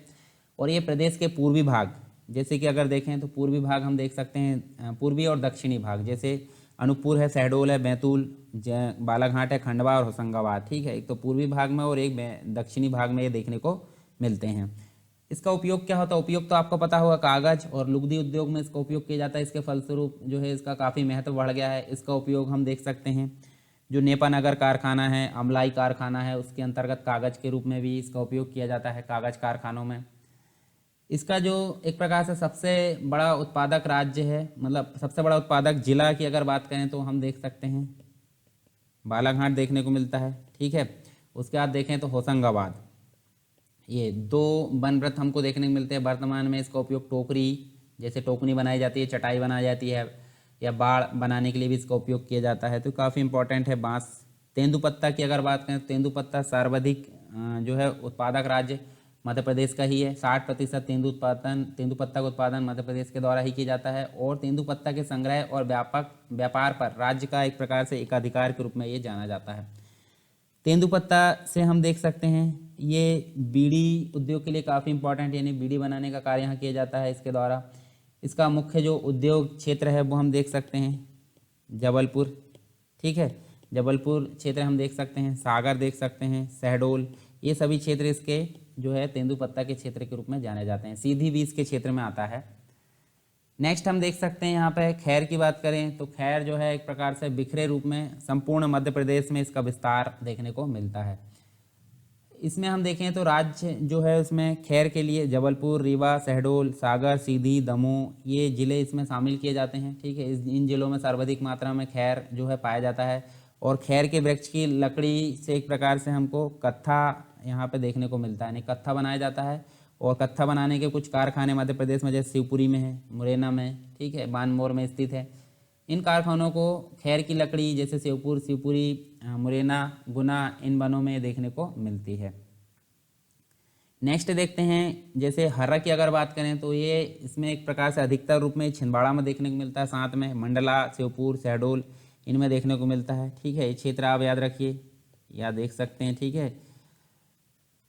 A: और ये प्रदेश के पूर्वी भाग, जैसे कि अगर देखें तो पूर्वी भाग हम देख सकते हैं, पूर्वी और दक्षिणी भाग, जैसे अनूपपुर है, शहडोल है, बैतूल, बालाघाट है, खंडवा और होशंगाबाद, ठीक है। एक तो पूर्वी भाग में और एक दक्षिणी भाग में ये देखने को मिलते हैं। इसका उपयोग क्या होता है? उपयोग तो आपको पता होगा, कागज और लुगदी उद्योग में इसका उपयोग किया जाता है। इसके फलस्वरूप जो है इसका काफ़ी महत्व बढ़ गया है। इसका उपयोग हम देख सकते हैं जो नेपानगर कारखाना है, अमलाई कारखाना है, उसके अंतर्गत कागज़ के रूप में भी इसका उपयोग किया जाता है कागज़ कारखानों में। इसका जो एक प्रकार से सबसे बड़ा उत्पादक राज्य है, मतलब सबसे बड़ा उत्पादक जिला की अगर बात करें तो हम देख सकते हैं बालाघाट देखने को मिलता है, ठीक है। उसके बाद देखें तो होशंगाबाद। ये दो वन व्रत हमको देखने को मिलते हैं। वर्तमान में इसका उपयोग टोकरी, जैसे टोकनी बनाई जाती है, चटाई बनाई जाती है, या बाड़ बनाने के लिए भी इसका उपयोग किया जाता है, तो काफ़ी इंपॉर्टेंट है बांस। तेंदुपत्ता की अगर बात करें तो तेंदुपत्ता सर्वाधिक जो है उत्पादक राज्य मध्य प्रदेश का ही है। 60% तेंदुपत्ता का उत्पादन मध्य प्रदेश के द्वारा ही किया जाता है, और तेंदुपत्ता के संग्रह और व्यापक व्यापार पर राज्य का एक प्रकार से एकाधिकार के रूप में ये जाना जाता है। तेंदुपत्ता से हम देख सकते हैं ये बीड़ी उद्योग के लिए काफ़ी इंपॉर्टेंट, यानी बीड़ी बनाने का कार्य यहाँ किया जाता है इसके द्वारा। इसका मुख्य जो उद्योग क्षेत्र है वो हम देख सकते हैं जबलपुर, ठीक है। जबलपुर क्षेत्र हम देख सकते हैं, सागर देख सकते हैं, शहडोल, ये सभी क्षेत्र इसके जो है तेंदुपत्ता के क्षेत्र के रूप में जाने जाते हैं। सीधी भी इसके क्षेत्र में आता है। नेक्स्ट हम देख सकते हैं यहाँ पे खैर की बात करें तो खैर जो है एक प्रकार से बिखरे रूप में संपूर्ण मध्य प्रदेश में इसका विस्तार देखने को मिलता है। इसमें हम देखें तो राज्य जो है उसमें खैर के लिए जबलपुर, रीवा, शहडोल, सागर, सीधी, दमोह ये ज़िले इसमें शामिल किए जाते हैं, ठीक है। इन जिलों में सर्वाधिक मात्रा में खैर जो है पाया जाता है, और खैर के वृक्ष की लकड़ी से एक प्रकार से हमको कत्था यहाँ पे देखने को मिलता है, यानी कत्था बनाया जाता है। और कत्था बनाने के कुछ कारखाने मध्य प्रदेश में जैसे शिवपुरी में है, मुरैना में, ठीक है, बानमोर में स्थित है। इन कारखानों को खैर की लकड़ी जैसे शिवपुरी, मुरैना, गुना, इन वनों में देखने को मिलती है। नेक्स्ट देखते हैं जैसे हर्रा की अगर बात करें तो ये इसमें एक प्रकार से अधिकतर रूप में छिंदवाड़ा में देखने को मिलता है, साथ में मंडला, शिवपुर, शहडोल इनमें देखने को मिलता है, ठीक है। ये क्षेत्र आप याद रखिए या देख सकते हैं, ठीक है।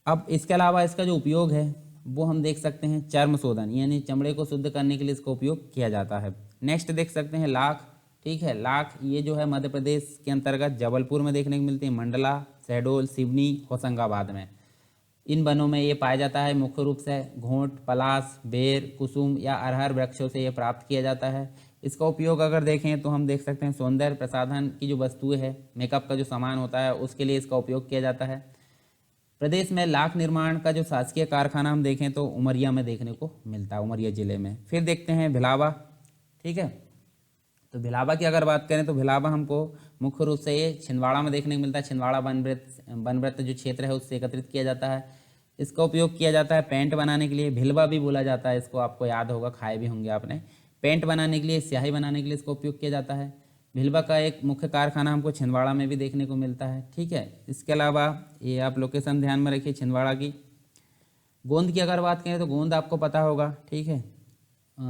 A: अब इसके अलावा इसका जो उपयोग है वो हम देख सकते हैं चर्म शोधन, यानी चमड़े को शुद्ध करने के लिए इसका उपयोग किया जाता है। नेक्स्ट देख सकते हैं लाख, ठीक है। लाख ये जो है मध्य प्रदेश के अंतर्गत जबलपुर में देखने को मिलती है, मंडला, शहडोल, सिवनी, होशंगाबाद में। इन वनों में ये पाया जाता है। मुख्य रूप से घोंट, पलाश, बेर, कुसुम या अरहर वृक्षों से ये प्राप्त किया जाता है। इसका उपयोग अगर देखें तो हम देख सकते हैं सौंदर्य प्रसाधन की जो वस्तुएं है, मेकअप का जो सामान होता है उसके लिए इसका उपयोग किया जाता है। प्रदेश में लाख निर्माण का जो शासकीय कारखाना हम देखें तो उमरिया में देखने को मिलता है, उमरिया जिले में। फिर देखते हैं भिलावा, ठीक है। तो भिलावा की अगर बात करें तो भिलावा हमको मुख्य रूप से ये छिंदवाड़ा में देखने को मिलता है। छिंदवाड़ा वन वृत्त जो क्षेत्र है उससे एकत्रित किया जाता है। इसका उपयोग किया जाता है पेंट बनाने के लिए, भिलवा भी बोला जाता है इसको, आपको याद होगा, खाए भी होंगे आपने। पेंट बनाने के लिए, स्याही बनाने के लिए इसका उपयोग किया जाता है। भिलवा का एक मुख्य कारखाना हमको छिंदवाड़ा में भी देखने को मिलता है, ठीक है। इसके अलावा ये आप लोकेशन ध्यान में रखिए छिंदवाड़ा की। गोंद की अगर बात करें तो गोंद आपको पता होगा, ठीक है।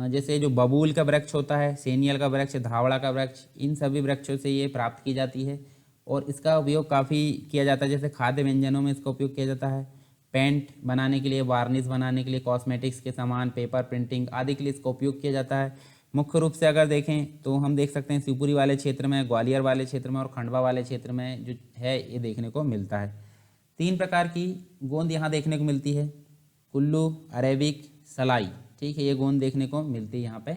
A: जैसे जो बबूल का वृक्ष होता है, सेनियल का वृक्ष, धावड़ा का वृक्ष, इन सभी वृक्षों से ये प्राप्त की जाती है, और इसका उपयोग काफ़ी किया जाता है। जैसे खाद्य व्यंजनों में इसका उपयोग किया जाता है, पेंट बनाने के लिए, वार्निश बनाने के लिए, कॉस्मेटिक्स के सामान, पेपर प्रिंटिंग आदि के लिए इसका उपयोग किया जाता है। मुख्य रूप से अगर देखें तो हम देख सकते हैं शिवपुरी वाले क्षेत्र में, ग्वालियर वाले क्षेत्र में और खंडवा वाले क्षेत्र में जो है ये देखने को मिलता है। 3 प्रकार की गोंद यहाँ देखने को मिलती है, कुल्लू, अरेबिक, सलाई, ठीक है। ये गोंद देखने को मिलती है यहाँ पे।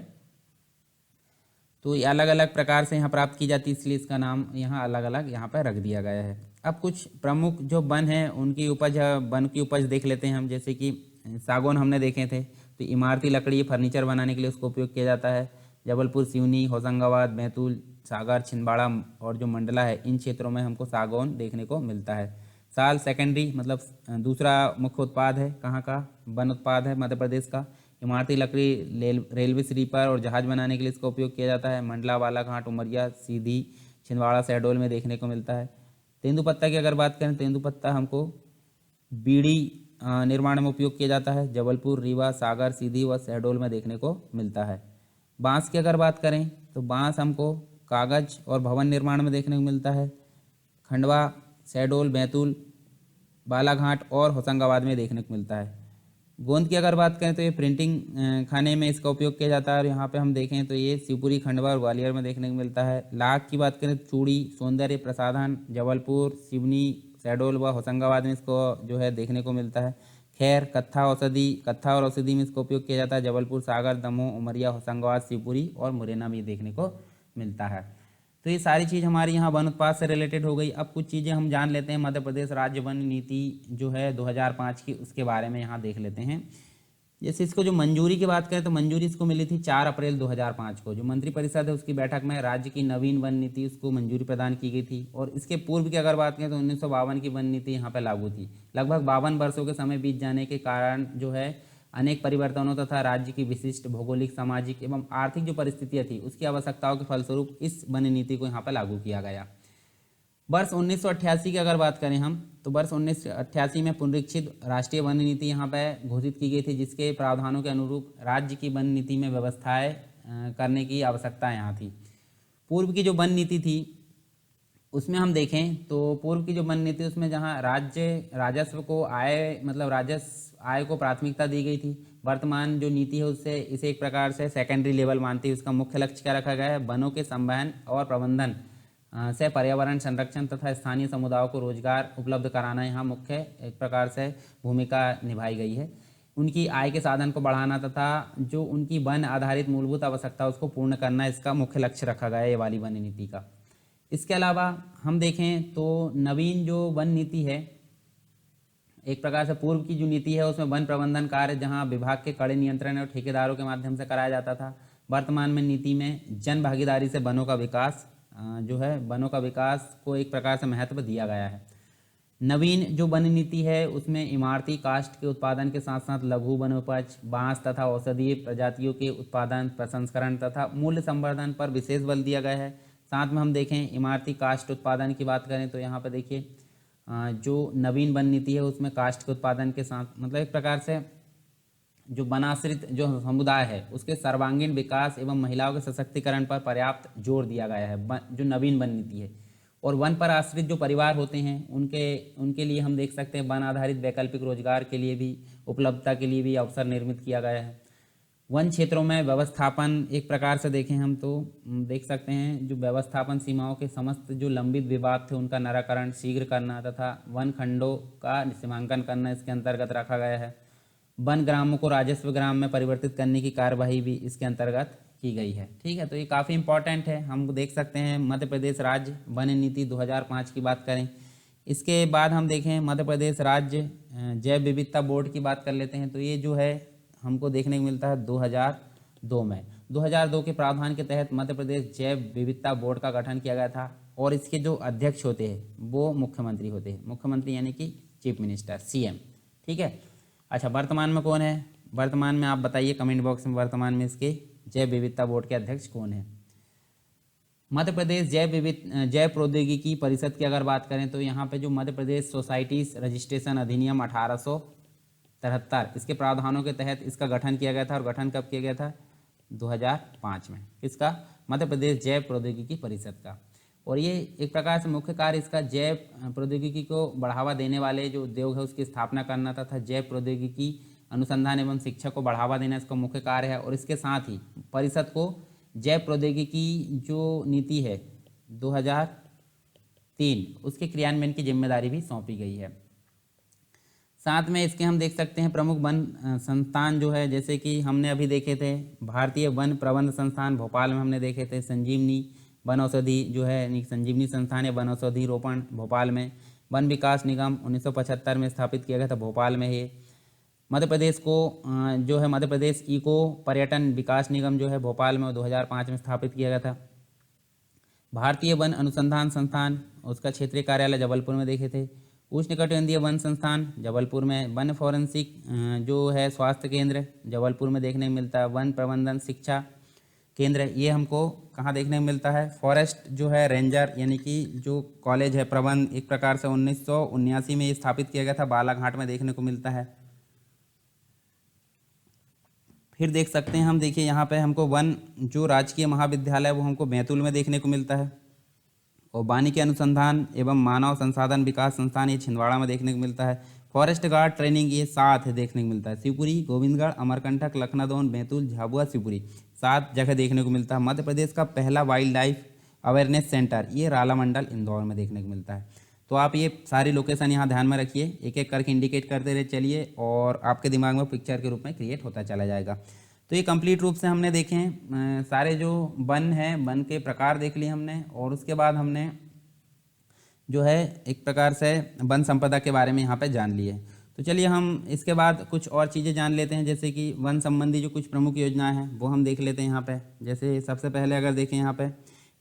A: तो ये अलग अलग प्रकार से यहाँ प्राप्त की जाती है, इसलिए इसका नाम यहाँ अलग अलग यहाँ पर रख दिया गया है। अब कुछ प्रमुख जो वन हैं उनकी उपज, वन की उपज देख लेते हैं हम। जैसे कि सागौन हमने देखे थे, तो इमारती लकड़ी फर्नीचर बनाने के लिए उसका उपयोग किया जाता है। जबलपुर, सिवनी, होशंगाबाद, बैतूल, सागर, छिंदवाड़ा और जो मंडला है, इन क्षेत्रों में हमको सागौन देखने को मिलता है। साल सेकेंडरी मतलब दूसरा मुख्य उत्पाद है, कहाँ का वन उत्पाद है मध्य प्रदेश का। इमारती लकड़ी रेलवे स्लीपर और जहाज बनाने के लिए इसका उपयोग किया जाता है। मंडला, बालाघाट, उमरिया, सीधी, छिंदवाड़ा, शहडोल में देखने को मिलता है। तेंदुपत्ता की अगर बात करें, तेंदुपत्ता हमको बीड़ी निर्माण में उपयोग किया जाता है। जबलपुर, रीवा, सागर, सीधी व शहडोल में देखने को मिलता है। बांस की अगर बात करें तो बांस हमको कागज और भवन निर्माण में देखने को मिलता है। खंडवा, शहडोल, बैतूल, बालाघाट और होशंगाबाद में देखने को मिलता है। गोंद की अगर बात करें तो ये प्रिंटिंग खाने में इसका उपयोग किया जाता है, और यहाँ पे हम देखें तो ये शिवपुरी, खंडवा और ग्वालियर में देखने को मिलता है। लाख की बात करें तो चूड़ी, सौंदर्य प्रसाधन, जबलपुर, सिवनी, शहडोल व होशंगाबाद में इसको जो है देखने को मिलता है। खैर, कत्था और औषधि में इसका उपयोग किया जाता है। जबलपुर, सागर, दमोह, उमरिया, होशंगाबाद, शिवपुरी और मुरैना में देखने को मिलता है। तो ये सारी चीज़ हमारी यहाँ वन उत्पाद से रिलेटेड हो गई। अब कुछ चीज़ें हम जान लेते हैं मध्य प्रदेश राज्य वन नीति जो है 2005 की, उसके बारे में यहाँ देख लेते हैं। जैसे इसको जो मंजूरी की बात करें तो मंजूरी इसको मिली थी 4 अप्रैल 2005 को। जो मंत्रिपरिषद है उसकी बैठक में राज्य की नवीन वन नीति उसको मंजूरी प्रदान की गई थी। और इसके पूर्व की अगर बात करें तो 1952 की वन नीति यहाँ पर लागू थी। लगभग 52 वर्षों के समय बीत जाने के कारण जो है अनेक परिवर्तनों तथा राज्य की विशिष्ट भौगोलिक, सामाजिक एवं आर्थिक जो परिस्थितियाँ थी उसकी आवश्यकताओं के फलस्वरूप इस वन नीति को यहाँ पर लागू किया गया। वर्ष 1988 की अगर बात करें हम तो वर्ष 1988 में पुनरीक्षित राष्ट्रीय वन नीति यहाँ पर घोषित की गई थी, जिसके प्रावधानों के अनुरूप राज्य की वन नीति में व्यवस्थाएं करने की आवश्यकता यहाँ थी। पूर्व की जो वन नीति थी उसमें हम देखें तो पूर्व की जो वन नीति उसमें जहाँ राज्य राजस्व को राजस्व आय को प्राथमिकता दी गई थी। वर्तमान जो नीति है उससे इसे एक प्रकार से सेकेंडरी लेवल मानती है। उसका मुख्य लक्ष्य क्या रखा गया है? वनों के संवहन और प्रबंधन से पर्यावरण संरक्षण तथा स्थानीय समुदायों को रोजगार उपलब्ध कराना यहाँ मुख्य एक प्रकार से भूमिका निभाई गई है। उनकी आय के साधन को बढ़ाना तथा जो उनकी वन आधारित मूलभूत आवश्यकता उसको पूर्ण करना इसका मुख्य लक्ष्य रखा गया है ये वाली वन नीति का। इसके अलावा हम देखें तो नवीन जो वन नीति है, एक प्रकार से पूर्व की जो नीति है उसमें वन प्रबंधन कार्य जहां विभाग के कड़े नियंत्रण और ठेकेदारों के माध्यम से कराया जाता था। वर्तमान में नीति में जन भागीदारी से वनों का विकास वनों का विकास को एक प्रकार से महत्व दिया गया है। नवीन जो वन नीति है उसमें इमारती काष्ठ के उत्पादन के साथ साथ लघु वनोपज, बांस तथा औषधीय प्रजातियों के उत्पादन, प्रसंस्करण तथा मूल्य संवर्धन पर विशेष बल दिया गया है। साथ में हम देखें इमारती काष्ठ उत्पादन की बात करें तो यहाँ पर देखिए जो नवीन वन नीति है उसमें काष्ठ के उत्पादन के साथ एक प्रकार से जो वनाश्रित जो समुदाय है उसके सर्वांगीण विकास एवं महिलाओं के सशक्तिकरण पर पर्याप्त जोर दिया गया है जो नवीन वन नीति है। और वन पर आश्रित जो परिवार होते हैं उनके लिए हम देख सकते हैं वन आधारित वैकल्पिक रोजगार के लिए भी उपलब्धता के लिए भी अवसर निर्मित किया गया है। वन क्षेत्रों में व्यवस्थापन एक प्रकार से देखें हम तो देख सकते हैं जो व्यवस्थापन सीमाओं के समस्त जो लंबित विवाद थे उनका निराकरण शीघ्र करना तथा वन खंडों का सीमांकन करना इसके अंतर्गत रखा गया है। वन ग्रामों को राजस्व ग्राम में परिवर्तित करने की कार्यवाही भी इसके अंतर्गत की गई है। ठीक है, तो ये काफ़ी इंपॉर्टेंट है। हम देख सकते हैं मध्य प्रदेश राज्य वन नीति 2005 की बात करें। इसके बाद हम देखें मध्य प्रदेश राज्य जैव विविधता बोर्ड की बात कर लेते हैं। तो ये जो है हमको देखने को मिलता है 2002 में। 2002 के प्रावधान के तहत मध्य प्रदेश जैव विविधता बोर्ड का गठन किया गया था और इसके जो अध्यक्ष होते हैं वो मुख्यमंत्री होते हैं। मुख्यमंत्री यानी कि चीफ मिनिस्टर, सीएम। ठीक है, अच्छा वर्तमान में कौन है? वर्तमान में आप बताइए कमेंट बॉक्स में, वर्तमान में इसके जैव विविधता बोर्ड के अध्यक्ष कौन है? मध्य प्रदेश जैव प्रौद्योगिकी परिषद की अगर बात करें तो यहाँ पे जो मध्य प्रदेश सोसाइटीज रजिस्ट्रेशन अधिनियम 1873 इसके प्रावधानों के तहत इसका गठन किया गया था। और गठन कब किया गया था? 2005 में। किसका? मध्य प्रदेश जैव प्रौद्योगिकी परिषद का। और ये एक प्रकार से मुख्य कार्य इसका जैव प्रौद्योगिकी को बढ़ावा देने वाले जो उद्योग है उसकी स्थापना करना तथा जैव प्रौद्योगिकी अनुसंधान एवं शिक्षा को बढ़ावा देना इसका मुख्य कार्य है। और इसके साथ ही परिषद को जैव प्रौद्योगिकी जो नीति है 2003 उसके क्रियान्वयन की जिम्मेदारी भी सौंपी गई है। साथ में इसके हम देख सकते हैं प्रमुख वन संस्थान जो है, जैसे कि हमने अभी देखे थे भारतीय वन प्रबंध संस्थान भोपाल में हमने देखे थे, संजीवनी वन औषधि जो है संजीवनी संस्थान है वन औषधि रोपण भोपाल में, वन विकास निगम 1975 में स्थापित किया गया था भोपाल में है। मध्य प्रदेश को जो है मध्य प्रदेश इको पर्यटन विकास निगम जो है भोपाल में 2005 में स्थापित किया गया था। भारतीय वन अनुसंधान संस्थान उसका क्षेत्रीय कार्यालय जबलपुर में देखे थे। उष्णकटिबंधीय वन संस्थान जबलपुर में, वन फॉरेंसिक जो है स्वास्थ्य केंद्र जबलपुर में देखने को मिलता है, वन प्रबंधन शिक्षा केंद्र ये हमको कहाँ देखने को मिलता है? फॉरेस्ट जो है रेंजर यानी कि जो कॉलेज है प्रबंध एक प्रकार से 1979 में स्थापित किया गया था, बालाघाट में देखने को मिलता है। फिर देख सकते हैं हम, देखिए यहाँ पे हमको वन जो राजकीय महाविद्यालय वो हमको बैतूल में देखने को मिलता है। और वानिकी अनुसंधान एवं मानव संसाधन विकास संस्थान ये छिंदवाड़ा में देखने को मिलता है। फॉरेस्ट गार्ड ट्रेनिंग ये 7 देखने को मिलता है, शिवपुरी, गोविंदगढ़, अमरकंटक, लखनदौन, बैतूल, झाबुआ, शिवपुरी 7 जगह देखने को मिलता है। मध्य प्रदेश का पहला वाइल्ड लाइफ अवेयरनेस सेंटर ये राला मंडल इंदौर में देखने को मिलता है। तो आप ये सारी लोकेशन यहाँ ध्यान में रखिए, एक एक करके इंडिकेट करते रहे चलिए और आपके दिमाग में पिक्चर के रूप में क्रिएट होता चला जाएगा। तो ये कंप्लीट रूप से हमने देखे हैं सारे जो वन हैं, वन के प्रकार देख लिए हमने, और उसके बाद हमने जो है एक प्रकार से वन संपदा के बारे में यहाँ पे जान लिए। तो चलिए हम इसके बाद कुछ और चीज़ें जान लेते हैं, जैसे कि वन संबंधी जो कुछ प्रमुख योजनाएं हैं वो हम देख लेते हैं यहाँ पे। जैसे सबसे पहले अगर देखें यहाँ पे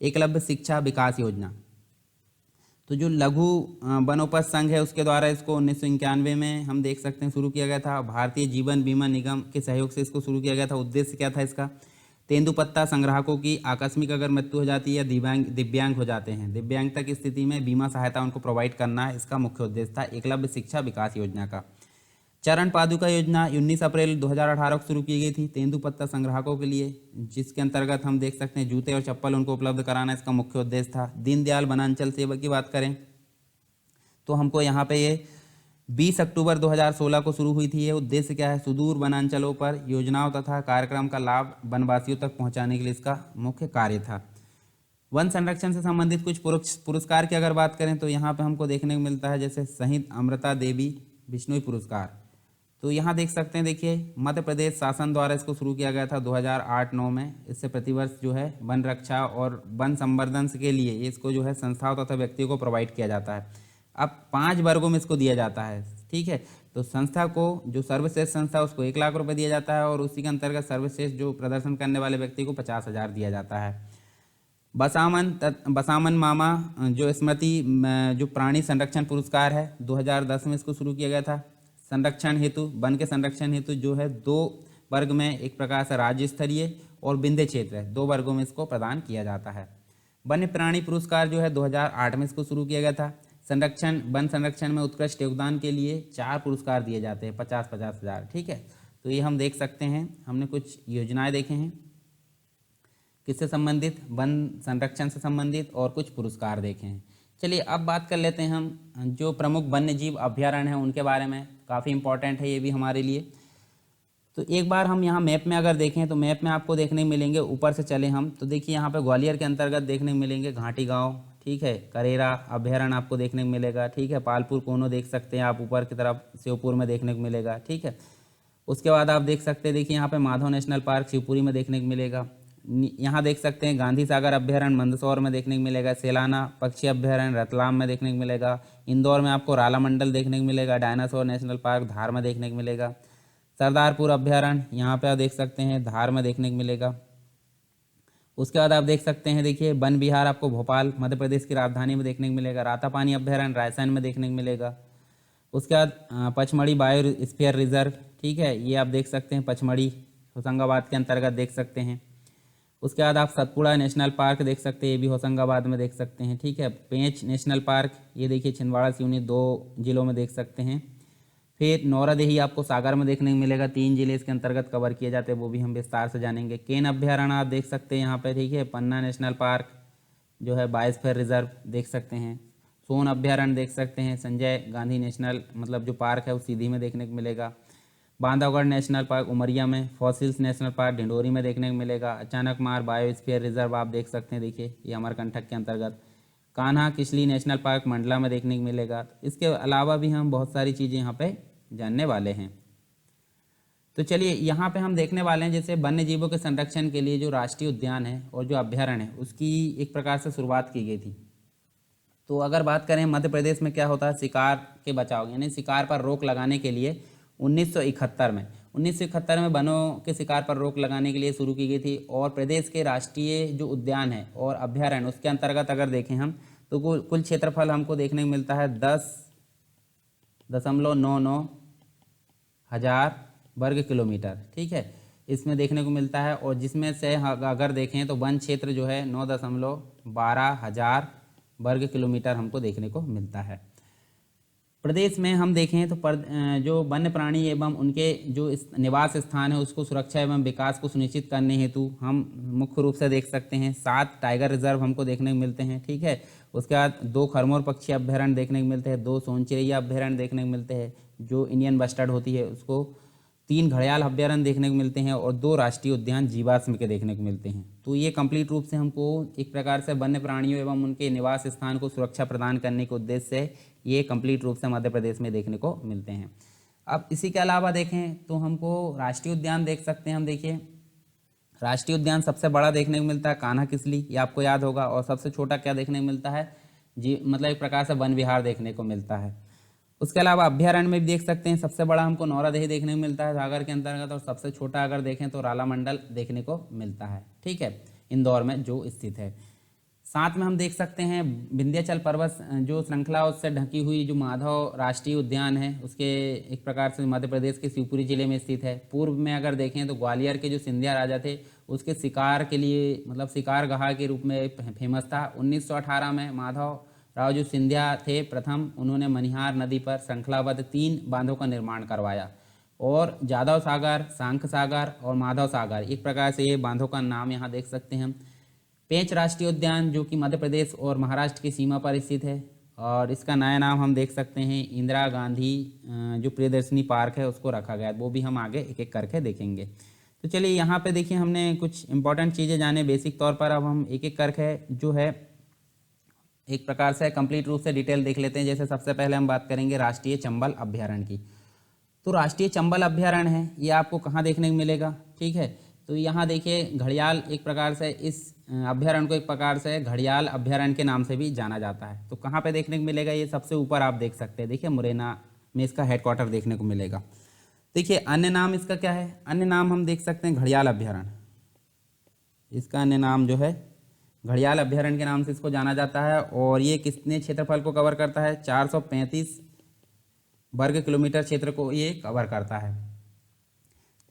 A: एकलव्य शिक्षा विकास योजना, तो जो लघु वनोपज संघ है उसके द्वारा इसको 1991 में हम देख सकते हैं शुरू किया गया था। भारतीय जीवन बीमा निगम के सहयोग से इसको शुरू किया गया था। उद्देश्य क्या था इसका? तेंदुपत्ता संग्राहकों की आकस्मिक अगर मृत्यु हो जाती है या दिव्यांग हो जाते हैं, दिव्यांगता की स्थिति में बीमा सहायता उनको प्रोवाइड करना है, इसका मुख्य उद्देश्य था एकलव्य शिक्षा विकास योजना का। चरण पादुका योजना 19 अप्रैल 2018 को शुरू की गई थी तेंदुपत्ता संग्राहकों के लिए, जिसके अंतर्गत हम देख सकते हैं जूते और चप्पल उनको उपलब्ध कराना इसका मुख्य उद्देश्य था। दीनदयाल वनांचल सेवा की बात करें तो हमको यहाँ पे ये 20 अक्टूबर 2016 को शुरू हुई थी। ये उद्देश्य क्या है? सुदूर वनांचलों पर योजनाओं तथा कार्यक्रम का लाभ वनवासियों तक पहुँचाने के लिए इसका मुख्य कार्य था। वन संरक्षण से संबंधित कुछ पुरस्कार की अगर बात करें तो यहाँ पे हमको देखने को मिलता है, जैसे शहीद अमृता देवी बिश्नोई पुरस्कार। तो यहाँ देख सकते हैं, देखिए मध्य प्रदेश शासन द्वारा इसको शुरू किया गया था 2008-9 में। इससे प्रतिवर्ष जो है वन रक्षा और वन संवर्धन के लिए इसको जो है संस्थाओं तथा व्यक्तियों को प्रोवाइड किया जाता है। अब 5 वर्गों में इसको दिया जाता है, ठीक है। तो संस्था को जो सर्वश्रेष्ठ संस्था उसको 1 लाख रुपये दिया जाता है, और उसी के अंतर्गत सर्वश्रेष्ठ जो प्रदर्शन करने वाले व्यक्ति को 50,000 दिया जाता है। बसामन मामा जो स्मृति जो प्राणी संरक्षण पुरस्कार है 2010 में इसको शुरू किया गया था। संरक्षण हेतु, वन के संरक्षण हेतु जो है 2 वर्ग में, एक प्रकार से राज्य स्तरीय और विंध्य क्षेत्र है, 2 वर्गों में इसको प्रदान किया जाता है। वन्य प्राणी पुरस्कार जो है 2008 में इसको शुरू किया गया था। वन संरक्षण में उत्कृष्ट योगदान के लिए 4 पुरस्कार दिए जाते हैं, 50-50 हज़ार, ठीक है। तो ये हम देख सकते हैं, हमने कुछ योजनाएं देखे हैं किससे संबंधित, वन संरक्षण से संबंधित, और कुछ पुरस्कार देखे हैं। चलिए अब बात कर लेते हैं हम जो प्रमुख वन्य जीव अभ्यारण्य हैं उनके बारे में। काफ़ी इंपॉर्टेंट है ये भी हमारे लिए। तो एक बार हम यहाँ मैप में अगर देखें तो मैप में आपको देखने को मिलेंगे, ऊपर से चले हम तो देखिए यहाँ पे ग्वालियर के अंतर्गत देखने को मिलेंगे घाटी गांव, ठीक है। करेरा अभ्यारण्य आपको देखने को मिलेगा, ठीक है। पालपुर कोनो देख सकते हैं आप, ऊपर की तरफ शिवपुर में देखने को मिलेगा, ठीक है। उसके बाद आप देख सकते हैं, देखिए यहाँ पे माधव नेशनल पार्क शिवपुरी में देखने को मिलेगा। यहाँ देख सकते हैं गांधी सागर अभ्यारण्य मंदसौर में देखने को मिलेगा। सेलाना पक्षी अभ्यारण्य रतलाम में देखने को मिलेगा। इंदौर में आपको राला मंडल देखने को मिलेगा। डायनासोर नेशनल पार्क धार में देखने को मिलेगा। सरदारपुर अभ्यारण्य यहाँ पे आप देख सकते हैं धार में देखने को मिलेगा। उसके बाद आप देख सकते हैं, देखिए वन विहार आपको भोपाल मध्य प्रदेश की राजधानी में देखने को मिलेगा। रातापानी अभ्यारण्य रायसेन में देखने को मिलेगा। उसके बाद पचमढ़ी बायोस्फीयर रिजर्व, ठीक है, ये आप देख सकते हैं पचमढ़ी होशंगाबाद के अंतर्गत देख सकते हैं। उसके बाद आप सतपुड़ा नेशनल पार्क देख सकते हैं, ये भी होशंगाबाद में देख सकते हैं, ठीक है। पेंच नेशनल पार्क ये देखिए छिंदवाड़ा सिवनी 2 जिलों में देख सकते हैं। फिर नौरादेही आपको सागर में देखने को मिलेगा, 3 जिले इसके अंतर्गत कवर किए जाते हैं, वो भी हम विस्तार से जानेंगे। केन अभ्यारण्य आप देख सकते हैं यहाँ पे, ठीक है। पन्ना नेशनल पार्क जो है बायोस्फीयर रिजर्व देख सकते हैं। सोन अभ्यारण्य देख सकते हैं। संजय गांधी नेशनल मतलब जो पार्क है वो सीधी में देखने को मिलेगा। बांधवगढ़ नेशनल पार्क उमरिया में। फॉसिल्स नेशनल पार्क ढिंडोरी में देखने को मिलेगा। अचानक मार बायोस्फीयर रिजर्व आप देख सकते हैं, देखिए ये अमरकंटक के अंतर्गत। कान्हा किसली नेशनल पार्क मंडला में देखने को मिलेगा। इसके अलावा भी हम बहुत सारी चीज़ें यहाँ पे जानने वाले हैं। तो चलिए यहाँ पे हम देखने वाले हैं, जैसे वन्य जीवों के संरक्षण के लिए जो राष्ट्रीय उद्यान है और जो अभ्यारण्य है उसकी एक प्रकार से शुरुआत की गई थी। तो अगर बात करें मध्य प्रदेश में क्या होता है, शिकार के बचाव यानी शिकार पर रोक लगाने के लिए 1971 में वनों के शिकार पर रोक लगाने के लिए शुरू की गई थी। और प्रदेश के राष्ट्रीय जो उद्यान है और अभ्यारण्य उसके अंतर्गत अगर देखें हम तो कुल क्षेत्रफल हमको देखने को मिलता है 10.99 हज़ार वर्ग किलोमीटर, ठीक है, इसमें देखने को मिलता है। और जिसमें से अगर देखें तो वन क्षेत्र जो है 9.12 हज़ार वर्ग किलोमीटर हमको देखने को मिलता है। प्रदेश में हम देखें तो जो वन्य प्राणी एवं उनके जो निवास स्थान है उसको सुरक्षा एवं विकास को सुनिश्चित करने हेतु हम मुख्य रूप से देख सकते हैं 7 टाइगर रिजर्व हमको देखने को मिलते हैं, ठीक है। उसके बाद 2 खरमोर पक्षी अभ्यारण्य देखने को मिलते हैं, 2 सोनचिरैया अभ्यारण्य देखने को मिलते हैं जो इंडियन बस्टर्ड होती है उसको, 3 घड़ियाल अभ्यारण्य देखने को मिलते हैं और 2 राष्ट्रीय उद्यान जीवाश्म के देखने को मिलते हैं। तो ये कंप्लीट रूप से हमको एक प्रकार से वन्य प्राणियों एवं उनके निवास स्थान को सुरक्षा प्रदान करने के उद्देश्य से ये कंप्लीट रूप से मध्य प्रदेश में देखने को मिलते हैं। अब इसी के अलावा देखें तो हमको राष्ट्रीय उद्यान देख सकते हैं हम, देखिए राष्ट्रीय उद्यान सबसे बड़ा देखने को मिलता है कान्हा किसली, ये आपको याद होगा। और सबसे छोटा क्या देखने को मिलता है जी, मतलब एक प्रकार से वन विहार देखने को मिलता है। उसके अलावा अभ्यारण्य में भी देख सकते हैं, सबसे बड़ा हमको नौरादेही देखने को मिलता है सागर के अंतर्गत, और सबसे छोटा अगर देखें तो राला मंडल देखने को मिलता है। ठीक है, इंदौर में जो स्थित है। साथ में हम देख सकते हैं विंध्याचल पर्वत जो श्रृंखला उससे ढकी हुई जो माधव राष्ट्रीय उद्यान है, उसके एक प्रकार से मध्य प्रदेश के शिवपुरी जिले में स्थित है। पूर्व में अगर देखें तो ग्वालियर के जो सिंधिया राजा थे उसके शिकार के लिए, मतलब शिकार गहा के रूप में फेमस था। 1918 में माधव राव जो सिंधिया थे प्रथम, उन्होंने मनिहार नदी पर श्रृंखलाबद्ध 3 बांधों का निर्माण करवाया, और जादव सागर, सांख सागर और माधव सागर, एक प्रकार से ये बांधों का नाम यहाँ देख सकते हैं हम। पेंच राष्ट्रीय उद्यान जो कि मध्य प्रदेश और महाराष्ट्र की सीमा पर स्थित है, और इसका नया नाम हम देख सकते हैं इंदिरा गांधी जो प्रियदर्शनी पार्क है उसको रखा गया है। वो भी हम आगे एक एक करके देखेंगे। तो चलिए यहाँ पे देखिए, हमने कुछ इंपॉर्टेंट चीज़ें जाने बेसिक तौर पर। अब हम एक एक करके जो है एक प्रकार से कंप्लीट रूप से डिटेल देख लेते हैं। जैसे सबसे पहले हम बात करेंगे राष्ट्रीय चंबल अभ्यारण्य की। तो राष्ट्रीय चंबल अभ्यारण्य है, ये आपको कहाँ देखने को मिलेगा? ठीक है, तो यहाँ देखिए घड़ियाल, एक प्रकार से इस अभ्यारण्य को एक प्रकार से घड़ियाल अभ्यारण्य के नाम से भी जाना जाता है। तो कहाँ पे देखने को मिलेगा? ये सबसे ऊपर आप देख सकते हैं, देखिए मुरैना में इसका हेडक्वार्टर देखने को मिलेगा। देखिए अन्य नाम इसका क्या है? अन्य नाम हम देख सकते हैं घड़ियाल अभ्यारण्य। इसका अन्य नाम जो है घड़ियाल अभ्यारण्य के नाम से इसको जाना जाता है। और ये कितने क्षेत्रफल को कवर करता है? 435 वर्ग किलोमीटर क्षेत्र को ये कवर करता है।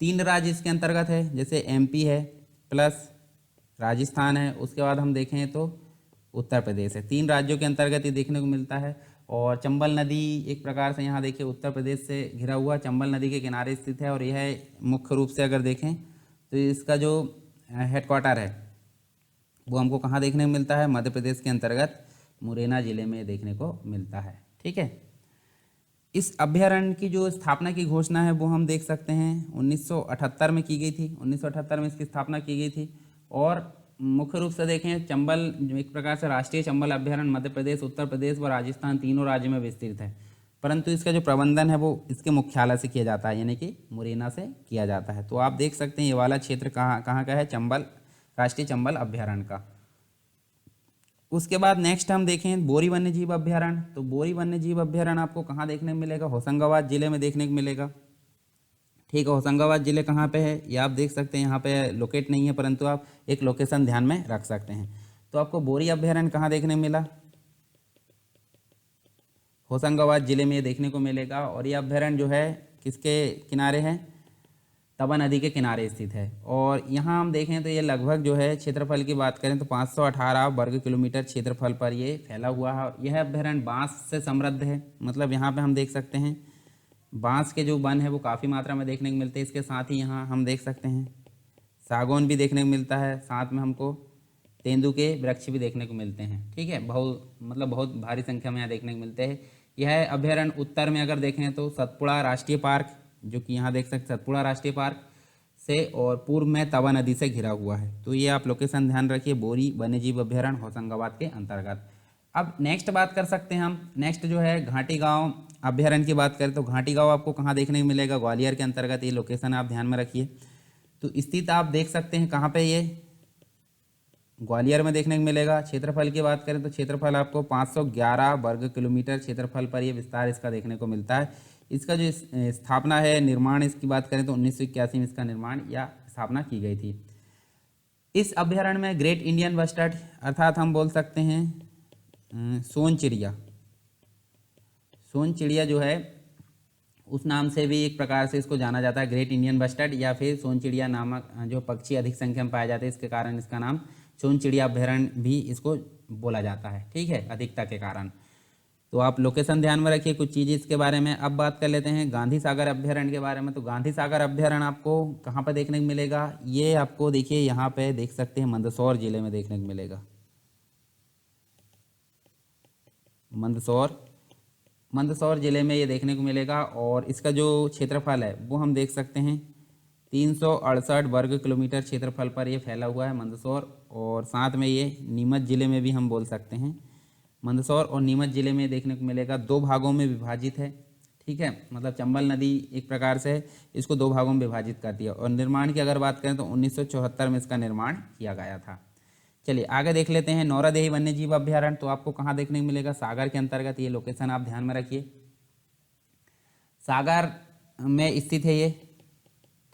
A: 3 राज्य इसके अंतर्गत है, जैसे एमपी है प्लस राजस्थान है, उसके बाद हम देखें तो उत्तर प्रदेश है। 3 राज्यों के अंतर्गत ये देखने को मिलता है। और चंबल नदी एक प्रकार से यहाँ देखिए उत्तर प्रदेश से घिरा हुआ चंबल नदी के किनारे स्थित है। और यह मुख्य रूप से अगर देखें तो इसका जो हेडक्वार्टर है वो हमको कहाँ देखने को मिलता है? मध्य प्रदेश के अंतर्गत मुरैना जिले में देखने को मिलता है। ठीक है, इस अभ्यारण्य की जो स्थापना की घोषणा है वो हम देख सकते हैं 1978 में की गई थी। 1978 में इसकी स्थापना की गई थी। और मुख्य रूप से देखें चंबल जो एक प्रकार से राष्ट्रीय चंबल अभ्यारण्य मध्य प्रदेश, उत्तर प्रदेश व राजस्थान तीनों राज्यों में विस्तृत है, परंतु इसका जो प्रबंधन है वो इसके मुख्यालय से किया जाता है, यानी कि मुरैना से किया जाता है। तो आप देख सकते हैं ये वाला क्षेत्र कहाँ कहाँ का है? चंबल, राष्ट्रीय चंबल अभ्यारण्य का। उसके बाद नेक्स्ट हम देखें बोरी वन्य जीव अभ्यारण्य। तो बोरी वन्य जीव अभ्यारण्य आपको कहाँ देखने को मिलेगा? होशंगाबाद जिले में देखने को मिलेगा। ठीक है, होशंगाबाद जिले कहाँ पे है ये आप देख सकते हैं, यहाँ पे लोकेट नहीं है, परंतु आप एक लोकेशन ध्यान में रख सकते हैं। तो आपको बोरी अभ्यारण्य कहाँ देखने को मिला? होशंगाबाद जिले में ये देखने को मिलेगा। और ये अभ्यारण्य जो है किसके किनारे है? तवा नदी के किनारे स्थित है। और यहाँ हम देखें तो ये लगभग जो है क्षेत्रफल की बात करें तो 518 वर्ग किलोमीटर क्षेत्रफल पर ये फैला हुआ है। यह अभ्यारण्य बांस से समृद्ध है, मतलब यहाँ पे हम देख सकते हैं बांस के जो वन है वो काफ़ी मात्रा में देखने को मिलते हैं। इसके साथ ही यहाँ हम देख सकते हैं सागौन भी देखने को मिलता है, साथ में हमको तेंदू के वृक्ष भी देखने को मिलते हैं। ठीक है, बहुत भारी संख्या में यहाँ देखने को मिलते हैं। यह अभ्यारण्य उत्तर में अगर देखें तो सतपुड़ा राष्ट्रीय पार्क, जो कि यहाँ देख सकते सतपुड़ा राष्ट्रीय पार्क से, और पूर्व में तवा नदी से घिरा हुआ है। तो ये आप लोकेशन ध्यान रखिए, बोरी वन्यजीव अभ्यारण्य होशंगाबाद के अंतर्गत। अब नेक्स्ट बात कर सकते हैं हम, नेक्स्ट जो है घाटी गांव अभ्यारण्य की बात करें तो घाटी गांव आपको कहाँ देखने को मिलेगा? ग्वालियर के अंतर्गत। ये लोकेशन आप ध्यान में रखिए। तो स्थित आप देख सकते हैं कहाँ पे? ये ग्वालियर में देखने को मिलेगा। क्षेत्रफल की बात करें तो क्षेत्रफल आपको 511 वर्ग किलोमीटर क्षेत्रफल पर ये विस्तार इसका देखने को मिलता है। इसका जो स्थापना है, निर्माण इसकी बात करें तो 1981 में इसका निर्माण या स्थापना की गई थी। इस अभ्यारण्य में ग्रेट इंडियन बस्टर्ड अर्थात हम बोल सकते हैं सोन चिड़िया, सोन चिड़िया जो है उस नाम से भी एक प्रकार से इसको जाना जाता है, ग्रेट इंडियन बस्टर्ड या फिर सोन चिड़िया नामक जो पक्षी अधिक संख्या में पाए जाते हैं, इसके कारण इसका नाम सोन चिड़िया अभ्यारण्य भी इसको बोला जाता है। ठीक है, अधिकता के कारण। तो आप लोकेशन ध्यान में रखिए कुछ चीज़ें इसके बारे में। अब बात कर लेते हैं गांधी सागर अभ्यारण्य के बारे में। तो गांधी सागर अभ्यारण्य आपको कहाँ पर देखने को मिलेगा? ये आपको देखिए यहाँ पे देख सकते हैं मंदसौर जिले में देखने को मिलेगा। मंदसौर जिले में ये देखने को मिलेगा। और इसका जो क्षेत्रफल है वो हम देख सकते हैं 368 वर्ग किलोमीटर क्षेत्रफल पर ये फैला हुआ है मंदसौर। और साथ में ये नीमच जिले में भी हम बोल सकते हैं, मंदसौर और नीमच जिले में देखने को मिलेगा। 2 भागों में विभाजित है। ठीक है, मतलब चंबल नदी एक प्रकार से इसको दो भागों में विभाजित करती है। और निर्माण की अगर बात करें तो 1974 में इसका निर्माण किया गया था। चलिए आगे देख लेते हैं नौरादेही वन्य जीव अभ्यारण्य। तो आपको कहाँ देखने को मिलेगा? सागर के अंतर्गत। ये लोकेशन आप ध्यान में रखिए, सागर में स्थित है ये।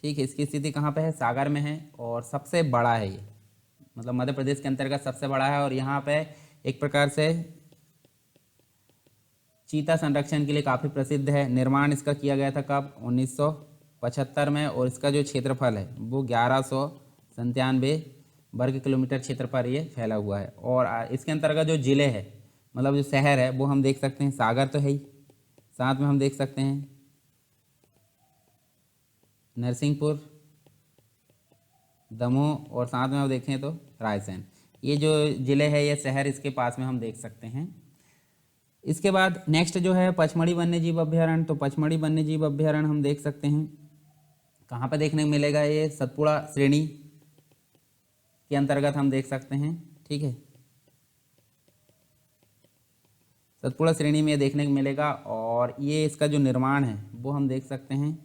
A: ठीक है, इसकी स्थिति कहाँ पे है? सागर में है और सबसे बड़ा है ये, मतलब मध्य प्रदेश के अंतर्गत सबसे बड़ा है। और यहाँ पे एक प्रकार से चीता संरक्षण के लिए काफ़ी प्रसिद्ध है। निर्माण इसका किया गया था कब? 1975 में। और इसका जो क्षेत्रफल है वो 1197 वर्ग किलोमीटर क्षेत्रफल ये फैला हुआ है। और इसके अंतर्गत जो जिले है, मतलब जो शहर है, वो हम देख सकते हैं, सागर तो है ही, साथ में हम देख सकते हैं नरसिंहपुर, दमोह, और साथ में हम देखें तो रायसेन। ये जो जिले है, ये शहर इसके पास में हम देख सकते हैं। इसके बाद नेक्स्ट जो है पचमढ़ी वन्य जीव अभ्यारण्य। तो पचमढ़ी वन्य जीव अभ्यारण्य हम देख सकते हैं कहाँ पर देखने को मिलेगा? ये सतपुड़ा श्रेणी के अंतर्गत हम देख सकते हैं। ठीक है, सतपुड़ा श्रेणी में ये देखने को मिलेगा। और ये इसका जो निर्माण है वो हम देख सकते हैं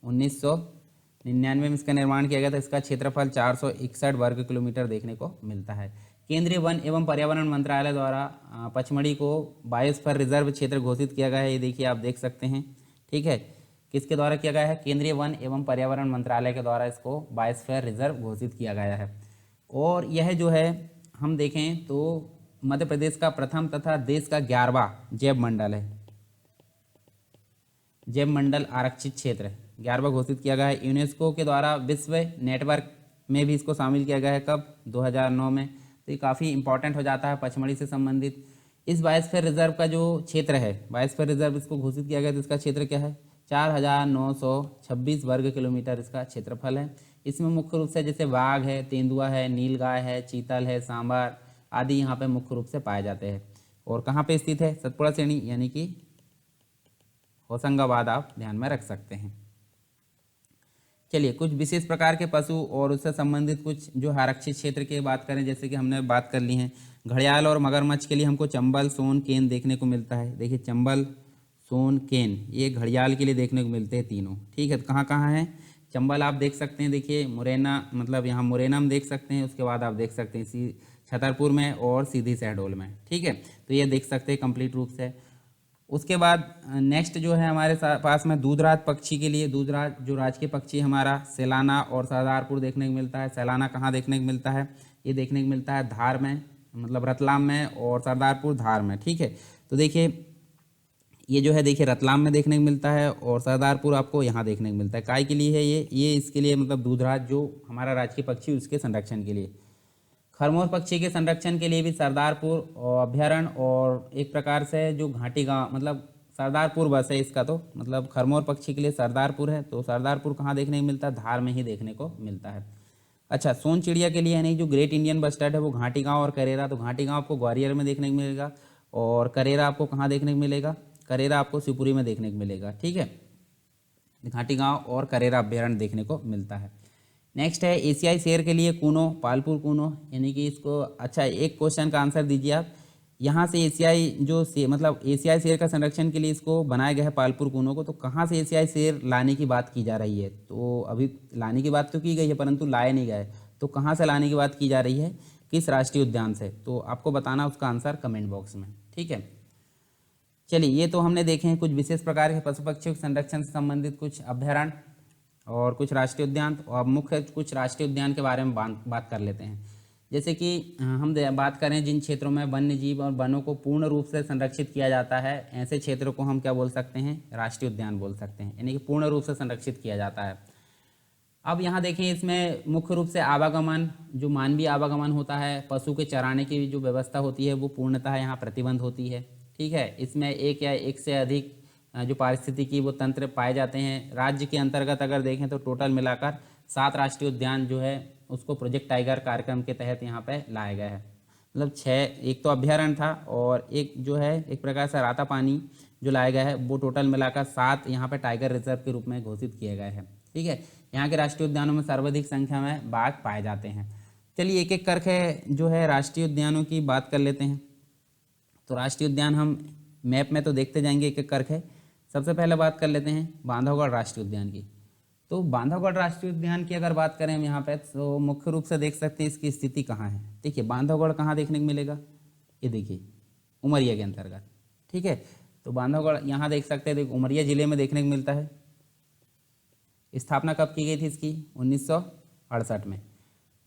A: 1999 में इसका निर्माण किया गया था। इसका क्षेत्रफल 461 वर्ग किलोमीटर देखने को मिलता है। केंद्रीय वन एवं पर्यावरण मंत्रालय द्वारा पचमढ़ी को बायोस्फीयर रिजर्व क्षेत्र घोषित किया गया है। ये देखिए आप देख सकते हैं। ठीक है, किसके द्वारा किया गया है? केंद्रीय वन एवं पर्यावरण मंत्रालय के द्वारा इसको बायोस्फीयर रिजर्व घोषित किया गया है। और यह जो है हम देखें तो मध्य प्रदेश का प्रथम तथा देश का 11वां जैव मंडल है, जैव मंडल आरक्षित क्षेत्र है, 11वां घोषित किया गया है। यूनेस्को के द्वारा विश्व नेटवर्क में भी इसको शामिल किया गया है। कब? 2009 में। तो ये काफ़ी इंपॉर्टेंट हो जाता है पचमढ़ी से संबंधित। इस बायोस्फीयर रिजर्व का जो क्षेत्र है, बायोस्फीयर रिजर्व इसको घोषित किया गया तो इसका क्षेत्र क्या है? 4926 वर्ग किलोमीटर इसका क्षेत्रफल है। इसमें मुख्य रूप से जैसे बाघ है, तेंदुआ है, नीलगाय है, चीतल है, सांभर आदि यहाँ पे मुख्य रूप से पाए जाते हैं। और कहाँ पे स्थित है? सतपुड़ा श्रेणी यानी कि होशंगाबाद आप ध्यान में रख सकते हैं। चलिए कुछ विशेष प्रकार के पशु और उससे संबंधित कुछ जो आरक्षित क्षेत्र की बात करें, जैसे कि हमने बात कर ली है घड़ियाल और मगरमच्छ के लिए हमको चंबल, सोन, केन देखने को मिलता है। देखिए चंबल, सोन, केन ये घड़ियाल के लिए देखने को मिलते हैं तीनों। ठीक है, तो कहाँ कहाँ है? चंबल आप देख सकते हैं, देखिए मुरैना, मतलब यहाँ मुरैना में देख सकते हैं। उसके बाद आप देख सकते हैं छतरपुर में और सीधी शहडोल में। ठीक है, तो ये देख सकते हैं कंप्लीट रूप से। उसके बाद नेक्स्ट जो है हमारे पास में दूधराज पक्षी के लिए, दूधराज जो राजकीय पक्षी हमारा सैलाना और सरदारपुर देखने को मिलता है। सैलाना कहाँ देखने को मिलता है? ये देखने को मिलता है धार में, मतलब रतलाम में, और सरदारपुर धार में। ठीक है, तो देखिए ये जो है देखिए रतलाम में देखने को मिलता है और सरदारपुर आपको यहाँ देखने को मिलता है। काय के लिए है ये इसके लिए, मतलब दूधराज जो हमारा राजकीय पक्षी उसके संरक्षण के लिए। खरमोर पक्षी के संरक्षण के लिए भी सरदारपुर अभ्यारण्य और एक प्रकार से जो घाटी गांव, मतलब सरदारपुर बस है इसका, तो मतलब खरमोर पक्षी के लिए सरदारपुर है। तो सरदारपुर कहाँ देखने को मिलता है? धार में ही देखने को मिलता है। अच्छा, सोन चिड़िया के लिए यानी जो ग्रेट इंडियन बस्टर्ड है वो घाटी गांव और करेरा। तो घाटी गांव आपको ग्वालियर में देखने को मिलेगा और करेरा आपको कहाँ देखने को मिलेगा? करेरा आपको शिवपुरी में देखने को मिलेगा। ठीक है, घाटी गांव और करेरा अभ्यारण्य देखने को मिलता है। नेक्स्ट है एशियाई शेर के लिए कूनो, पालपुर कूनो, यानी कि इसको, अच्छा एक क्वेश्चन का आंसर दीजिए आप। यहाँ से एशियाई जो मतलब एशियाई शेर का संरक्षण के लिए इसको बनाया गया है पालपुर कूनो को। तो कहाँ से एशियाई शेर लाने की बात की जा रही है? तो अभी लाने की बात तो की गई है परंतु लाए नहीं गए। तो कहाँ से लाने की बात की जा रही है? किस राष्ट्रीय उद्यान से? तो आपको बताना उसका आंसर कमेंट बॉक्स में। ठीक है, चलिए ये तो हमने देखे हैं कुछ विशेष प्रकार के पशु पक्षियों के संरक्षण से संबंधित कुछ अभ्यारण्य और कुछ राष्ट्रीय उद्यान। तो अब मुख्य कुछ राष्ट्रीय उद्यान के बारे में बात कर लेते हैं। जैसे कि हम बात करें जिन क्षेत्रों में वन्य जीव और वनों को पूर्ण रूप से संरक्षित किया जाता है, ऐसे क्षेत्रों को हम क्या बोल सकते हैं? राष्ट्रीय उद्यान बोल सकते हैं, यानी कि पूर्ण रूप से संरक्षित किया जाता है। अब यहाँ देखें इसमें मुख्य रूप से आवागमन, जो मानवीय आवागमन होता है, पशु के चराने की जो व्यवस्था होती है वो पूर्णतः यहाँ प्रतिबंध होती है। ठीक है, इसमें एक या एक से अधिक जो पारिस्थितिकी वो तंत्र पाए जाते हैं। राज्य के अंतर्गत अगर देखें तो टोटल मिलाकर 7 राष्ट्रीय उद्यान जो है उसको प्रोजेक्ट टाइगर कार्यक्रम के तहत यहाँ पे लाया गया है। मतलब 6, एक तो अभ्यारण्य था और एक जो है एक प्रकार से राता पानी जो लाया गया है, वो टोटल मिलाकर 7 यहाँ पे टाइगर रिजर्व के रूप में घोषित किए गए हैं। ठीक है, यहाँ के राष्ट्रीय उद्यानों में सर्वाधिक संख्या में बाघ पाए जाते हैं। चलिए एक एक करके जो है राष्ट्रीय उद्यानों की बात कर लेते हैं। तो राष्ट्रीय उद्यान हम मैप में तो देखते जाएंगे एक एक करके। सबसे पहले बात कर लेते हैं बांधवगढ़ राष्ट्रीय उद्यान की। तो बांधवगढ़ राष्ट्रीय उद्यान की अगर बात करें हम यहाँ पे, तो मुख्य रूप से देख सकते हैं इसकी स्थिति कहाँ है। देखिए बांधवगढ़ कहाँ देखने को मिलेगा, ये देखिए उमरिया के अंतर्गत, ठीक है। तो बांधवगढ़ यहाँ देख सकते हैं, देखो उमरिया जिले में देखने को मिलता है। स्थापना कब की गई थी इसकी, 1968 में।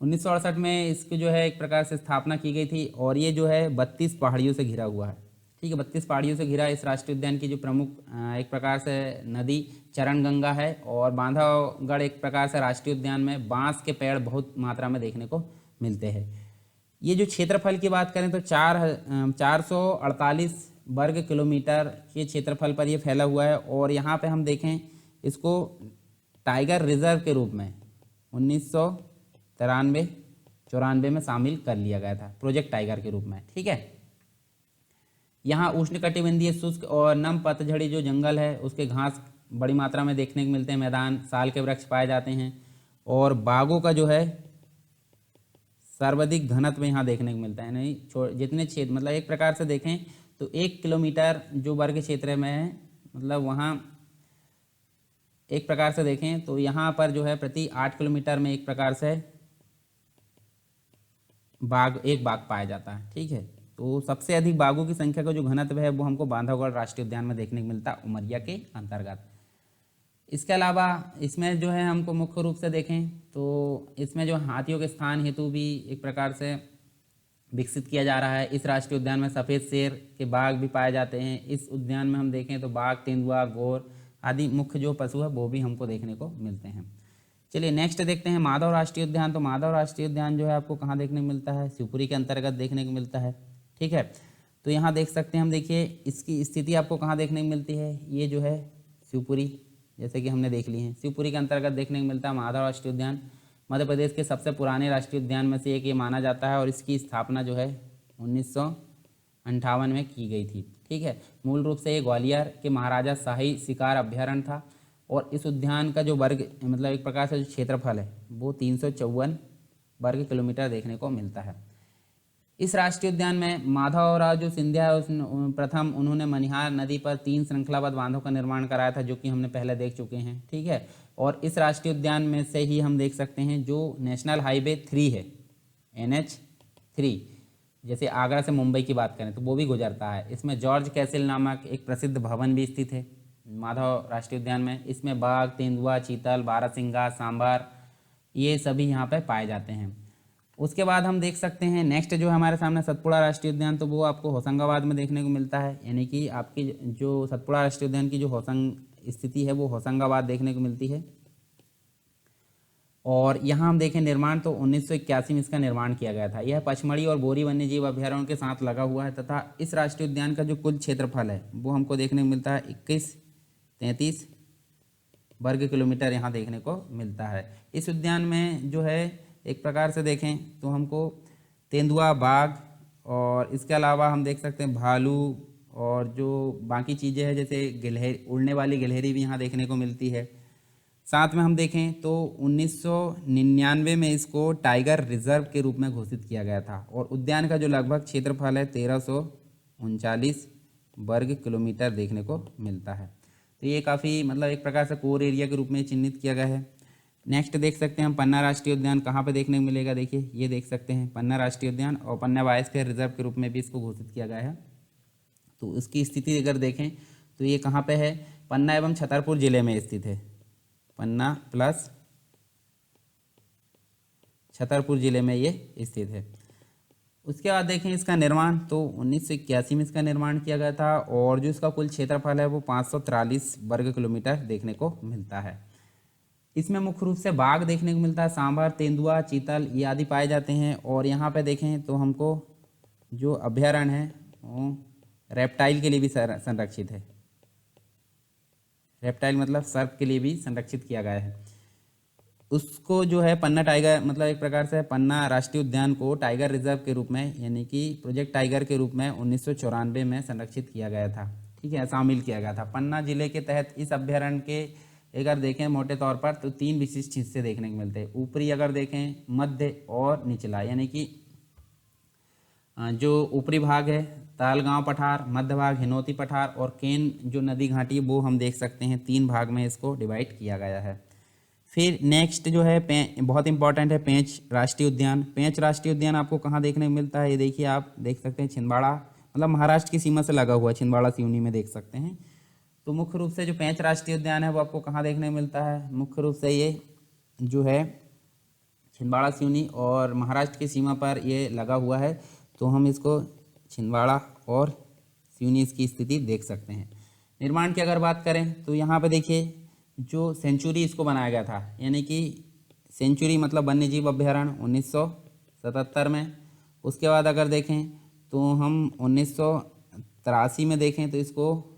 A: 1968 में इसकी जो है एक प्रकार से स्थापना की गई थी, और ये जो है 32 पहाड़ियों से घिरा हुआ है, ठीक है। 32 पहाड़ियों से घिरा इस राष्ट्रीय उद्यान की जो प्रमुख एक प्रकार से नदी चरणगंगा है। और बांधवगढ़ एक प्रकार से राष्ट्रीय उद्यान में बांस के पेड़ बहुत मात्रा में देखने को मिलते हैं। ये जो क्षेत्रफल की बात करें तो 448 वर्ग किलोमीटर के क्षेत्रफल पर ये फैला हुआ है। और यहाँ पे हम देखें इसको टाइगर रिजर्व के रूप में 1994 में शामिल कर लिया गया था, प्रोजेक्ट टाइगर के रूप में, ठीक है। यहाँ उष्णकटिबंधीय शुष्क और नम पतझड़ी जो जंगल है उसके घास बड़ी मात्रा में देखने को मिलते हैं, मैदान साल के वृक्ष पाए जाते हैं। और बागों का जो है सर्वाधिक घनत्व यहाँ देखने को मिलता है। नहीं जितने क्षेत्र मतलब एक प्रकार से देखें तो 1 किलोमीटर जो वर्ग क्षेत्र में है, मतलब वहाँ एक प्रकार से देखें तो यहाँ पर जो है प्रति 8 किलोमीटर में एक प्रकार से एक बाघ पाया जाता है, ठीक है। तो सबसे अधिक बाघों की संख्या का जो घनत्व है वो हमको बांधवगढ़ राष्ट्रीय उद्यान में देखने को मिलता है, उमरिया के अंतर्गत। इसके अलावा इसमें जो है हमको मुख्य रूप से देखें तो इसमें जो हाथियों के स्थान हेतु भी एक प्रकार से विकसित किया जा रहा है। इस राष्ट्रीय उद्यान में सफ़ेद शेर के बाघ भी पाए जाते हैं। इस उद्यान में हम देखें तो बाघ, तेंदुआ, गोर आदि मुख्य जो पशु है वो भी हमको देखने को मिलते हैं। चलिए नेक्स्ट देखते हैं माधव राष्ट्रीय उद्यान। तो माधव राष्ट्रीय उद्यान जो है आपको कहाँ देखने को मिलता है, शिवपुरी के अंतर्गत देखने को मिलता है, ठीक है। तो यहाँ देख सकते हैं हम, देखिए इसकी स्थिति आपको कहाँ देखने को मिलती है, ये जो है शिवपुरी, जैसे कि हमने देख ली है, शिवपुरी के अंतर्गत देखने को मिलता है माधव राष्ट्रीय उद्यान। मध्य प्रदेश के सबसे पुराने राष्ट्रीय उद्यान में से एक ये माना जाता है, और इसकी स्थापना जो है 1958 में की गई थी, ठीक है। मूल रूप से ये ग्वालियर के महाराजा शाही शिकार अभ्यारण्य था। और इस उद्यान का जो वर्ग मतलब एक प्रकार से जो क्षेत्रफल है वो 354 वर्ग किलोमीटर देखने को मिलता है। इस राष्ट्रीय उद्यान में माधवराव जो सिंधिया है प्रथम उन्होंने मनिहार नदी पर 3 श्रृंखलाबद्ध बांधों का निर्माण कराया था, जो कि हमने पहले देख चुके हैं, ठीक है। और इस राष्ट्रीय उद्यान में से ही हम देख सकते हैं जो नेशनल हाईवे 3 है, NH3, जैसे आगरा से मुंबई की बात करें तो वो भी गुजरता है। इसमें जॉर्ज कैसल नामक एक प्रसिद्ध भवन भी स्थित है माधव राष्ट्रीय उद्यान में। इसमें बाघ, तेंदुआ, चीतल, बारहसिंगा, सांभर ये सभी यहाँ पे पाए जाते हैं। उसके बाद हम देख सकते हैं नेक्स्ट जो हमारे सामने सतपुड़ा राष्ट्रीय उद्यान, तो वो आपको होशंगाबाद में देखने को मिलता है। यानी कि आपकी जो सतपुड़ा राष्ट्रीय उद्यान की जो स्थिति है वो होशंगाबाद देखने को मिलती है। और यहाँ हम देखें निर्माण तो 1981 में इसका निर्माण किया गया था। यह पचमढ़ी और बोरी वन्यजीव अभ्यारण्य के साथ लगा हुआ है, तथा इस राष्ट्रीय उद्यान का जो कुल क्षेत्रफल है वो हमको देखने को मिलता है 2133 वर्ग किलोमीटर यहाँ देखने को मिलता है। इस उद्यान में जो है एक प्रकार से देखें तो हमको तेंदुआ, बाघ और इसके अलावा हम देख सकते हैं भालू और जो बाकी चीज़ें हैं जैसे गिलहरी, उड़ने वाली गिलहरी भी यहाँ देखने को मिलती है। साथ में हम देखें तो 1999 में इसको टाइगर रिजर्व के रूप में घोषित किया गया था। और उद्यान का जो लगभग क्षेत्रफल है 1339 वर्ग किलोमीटर देखने को मिलता है। तो ये काफ़ी मतलब एक प्रकार से कोर एरिया के रूप में चिन्हित किया गया है। नेक्स्ट देख सकते हैं हम पन्ना राष्ट्रीय उद्यान कहाँ पे देखने को मिलेगा। देखिए ये देख सकते हैं पन्ना राष्ट्रीय उद्यान, और पन्ना बायोस्फीयर रिजर्व के रूप में भी इसको घोषित किया गया है। तो इसकी स्थिति अगर देखें तो ये कहाँ पे है, पन्ना एवं छतरपुर जिले में स्थित है। पन्ना प्लस छतरपुर जिले में ये स्थित है। उसके बाद देखें इसका निर्माण तो 1981 में इसका निर्माण किया गया था, और जो इसका कुल क्षेत्रफल है वो 543 वर्ग किलोमीटर देखने को मिलता है। इसमें मुख्य रूप से बाघ देखने को मिलता है, सांभर, तेंदुआ, चीतल ये आदि पाए जाते हैं। और यहाँ पे देखें तो हमको जो अभ्यारण्य है वो रेप्टाइल के लिए भी संरक्षित है। रेप्टाइल मतलब सर्प के लिए भी संरक्षित किया गया है। उसको जो है पन्ना टाइगर मतलब एक प्रकार से पन्ना राष्ट्रीय उद्यान को टाइगर रिजर्व के रूप में यानी कि प्रोजेक्ट टाइगर के रूप में 1994 में संरक्षित किया गया था, ठीक है, शामिल किया गया था। पन्ना जिले के तहत इस अभ्यारण्य के अगर देखें मोटे तौर पर तो 3 विशिष्ट हिस्से देखने को मिलते हैं। ऊपरी अगर देखें, मध्य और निचला, यानी कि जो ऊपरी भाग है तालगांव पठार, मध्य भाग हिनौती पठार और केन जो नदी घाटी है वो हम देख सकते हैं 3 भाग में इसको डिवाइड किया गया है। फिर नेक्स्ट जो है बहुत इंपॉर्टेंट है पेंच राष्ट्रीय उद्यान। पेंच राष्ट्रीय उद्यान आपको कहाँ देखने को मिलता है, ये देखिए आप देख सकते हैं छिंदवाड़ा, मतलब महाराष्ट्र की सीमा से लगा हुआ है, छिंदवाड़ा सिवनी में देख सकते हैं। तो मुख्य रूप से जो पेंच राष्ट्रीय उद्यान है वो आपको कहाँ देखने को मिलता है, मुख्य रूप से ये जो है छिंदवाड़ा सिवनी और महाराष्ट्र की सीमा पर ये लगा हुआ है। तो हम इसको छिंदवाड़ा और सिवनी इसकी स्थिति देख सकते हैं। निर्माण की अगर बात करें तो यहाँ पे देखिए जो सेंचुरी इसको बनाया गया था, यानी कि सेंचुरी मतलब वन्यजीव अभ्यारण्य 1977 में। उसके बाद अगर देखें तो हम 1983 में देखें तो इसको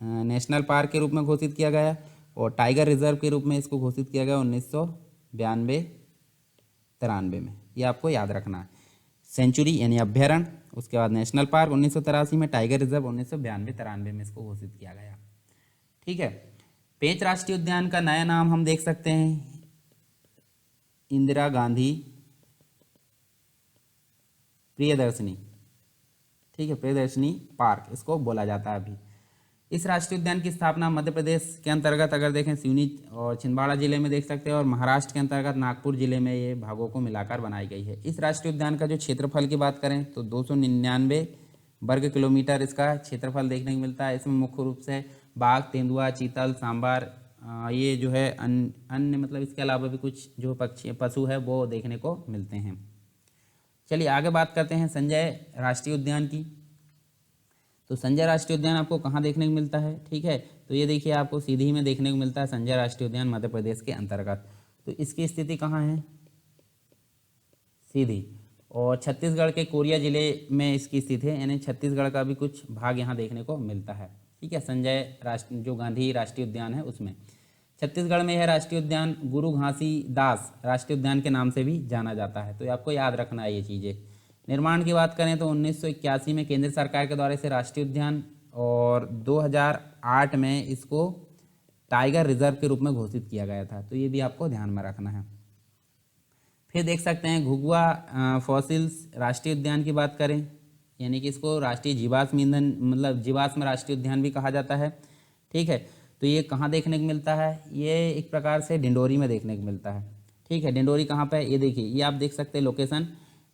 A: नेशनल पार्क के रूप में घोषित किया गया और टाइगर रिजर्व के रूप में इसको घोषित किया गया 1992-93 में। ये आपको याद रखना है, सेंचुरी यानी अभ्यारण्य, उसके बाद नेशनल पार्क 1983 में, टाइगर रिजर्व 1992-93 में इसको घोषित किया गया। ठीक है, पेंच राष्ट्रीय उद्यान का नया नाम हम देख सकते हैं इंदिरा गांधी प्रियदर्शनी, ठीक है, प्रियदर्शनी पार्क इसको बोला जाता है अभी। इस राष्ट्रीय उद्यान की स्थापना मध्य प्रदेश के अंतर्गत अगर देखें सिवनी और छिंदवाड़ा जिले में देख सकते हैं और महाराष्ट्र के अंतर्गत नागपुर जिले में ये भागों को मिलाकर बनाई गई है। इस राष्ट्रीय उद्यान का जो क्षेत्रफल की बात करें तो 299 वर्ग किलोमीटर इसका क्षेत्रफल देखने को मिलता है। इसमें मुख्य रूप से बाघ, तेंदुआ, चीतल, सांबर, ये जो है अन्य मतलब इसके अलावा भी कुछ जो पक्षी पशु है वो देखने को मिलते हैं। चलिए आगे बात करते हैं संजय राष्ट्रीय उद्यान की। तो संजय राष्ट्रीय उद्यान आपको कहाँ देखने को मिलता है, ठीक है, तो ये देखिए आपको सीधी में देखने को मिलता है संजय राष्ट्रीय उद्यान मध्य प्रदेश के अंतर्गत। तो इसकी स्थिति कहाँ है, सीधी, और छत्तीसगढ़ के कोरिया जिले में इसकी स्थिति है, यानी छत्तीसगढ़ का भी कुछ भाग यहाँ देखने को मिलता है। ठीक है, संजय जो गांधी राष्ट्रीय उद्यान है उसमें छत्तीसगढ़ में यह राष्ट्रीय उद्यान गुरु घासीदास राष्ट्रीय उद्यान के नाम से भी जाना जाता है। तो ये आपको याद रखना है ये चीज़ें। निर्माण की बात करें तो 1981 में केंद्र सरकार के द्वारा इसे राष्ट्रीय उद्यान और 2008 में इसको टाइगर रिजर्व के रूप में घोषित किया गया था। तो ये भी आपको ध्यान में रखना है। फिर देख सकते हैं घुघुआ फॉसिल्स राष्ट्रीय उद्यान की बात करें, यानी कि इसको राष्ट्रीय जीवाश्म ईंधन मतलब जीवाश्म राष्ट्रीय उद्यान भी कहा जाता है। ठीक है, तो ये कहाँ देखने को मिलता है, ये एक प्रकार से डिंडोरी में देखने को मिलता है। ठीक है, डिंडोरी कहाँ पे है, ये देखिए, ये आप देख सकते हैं लोकेशन,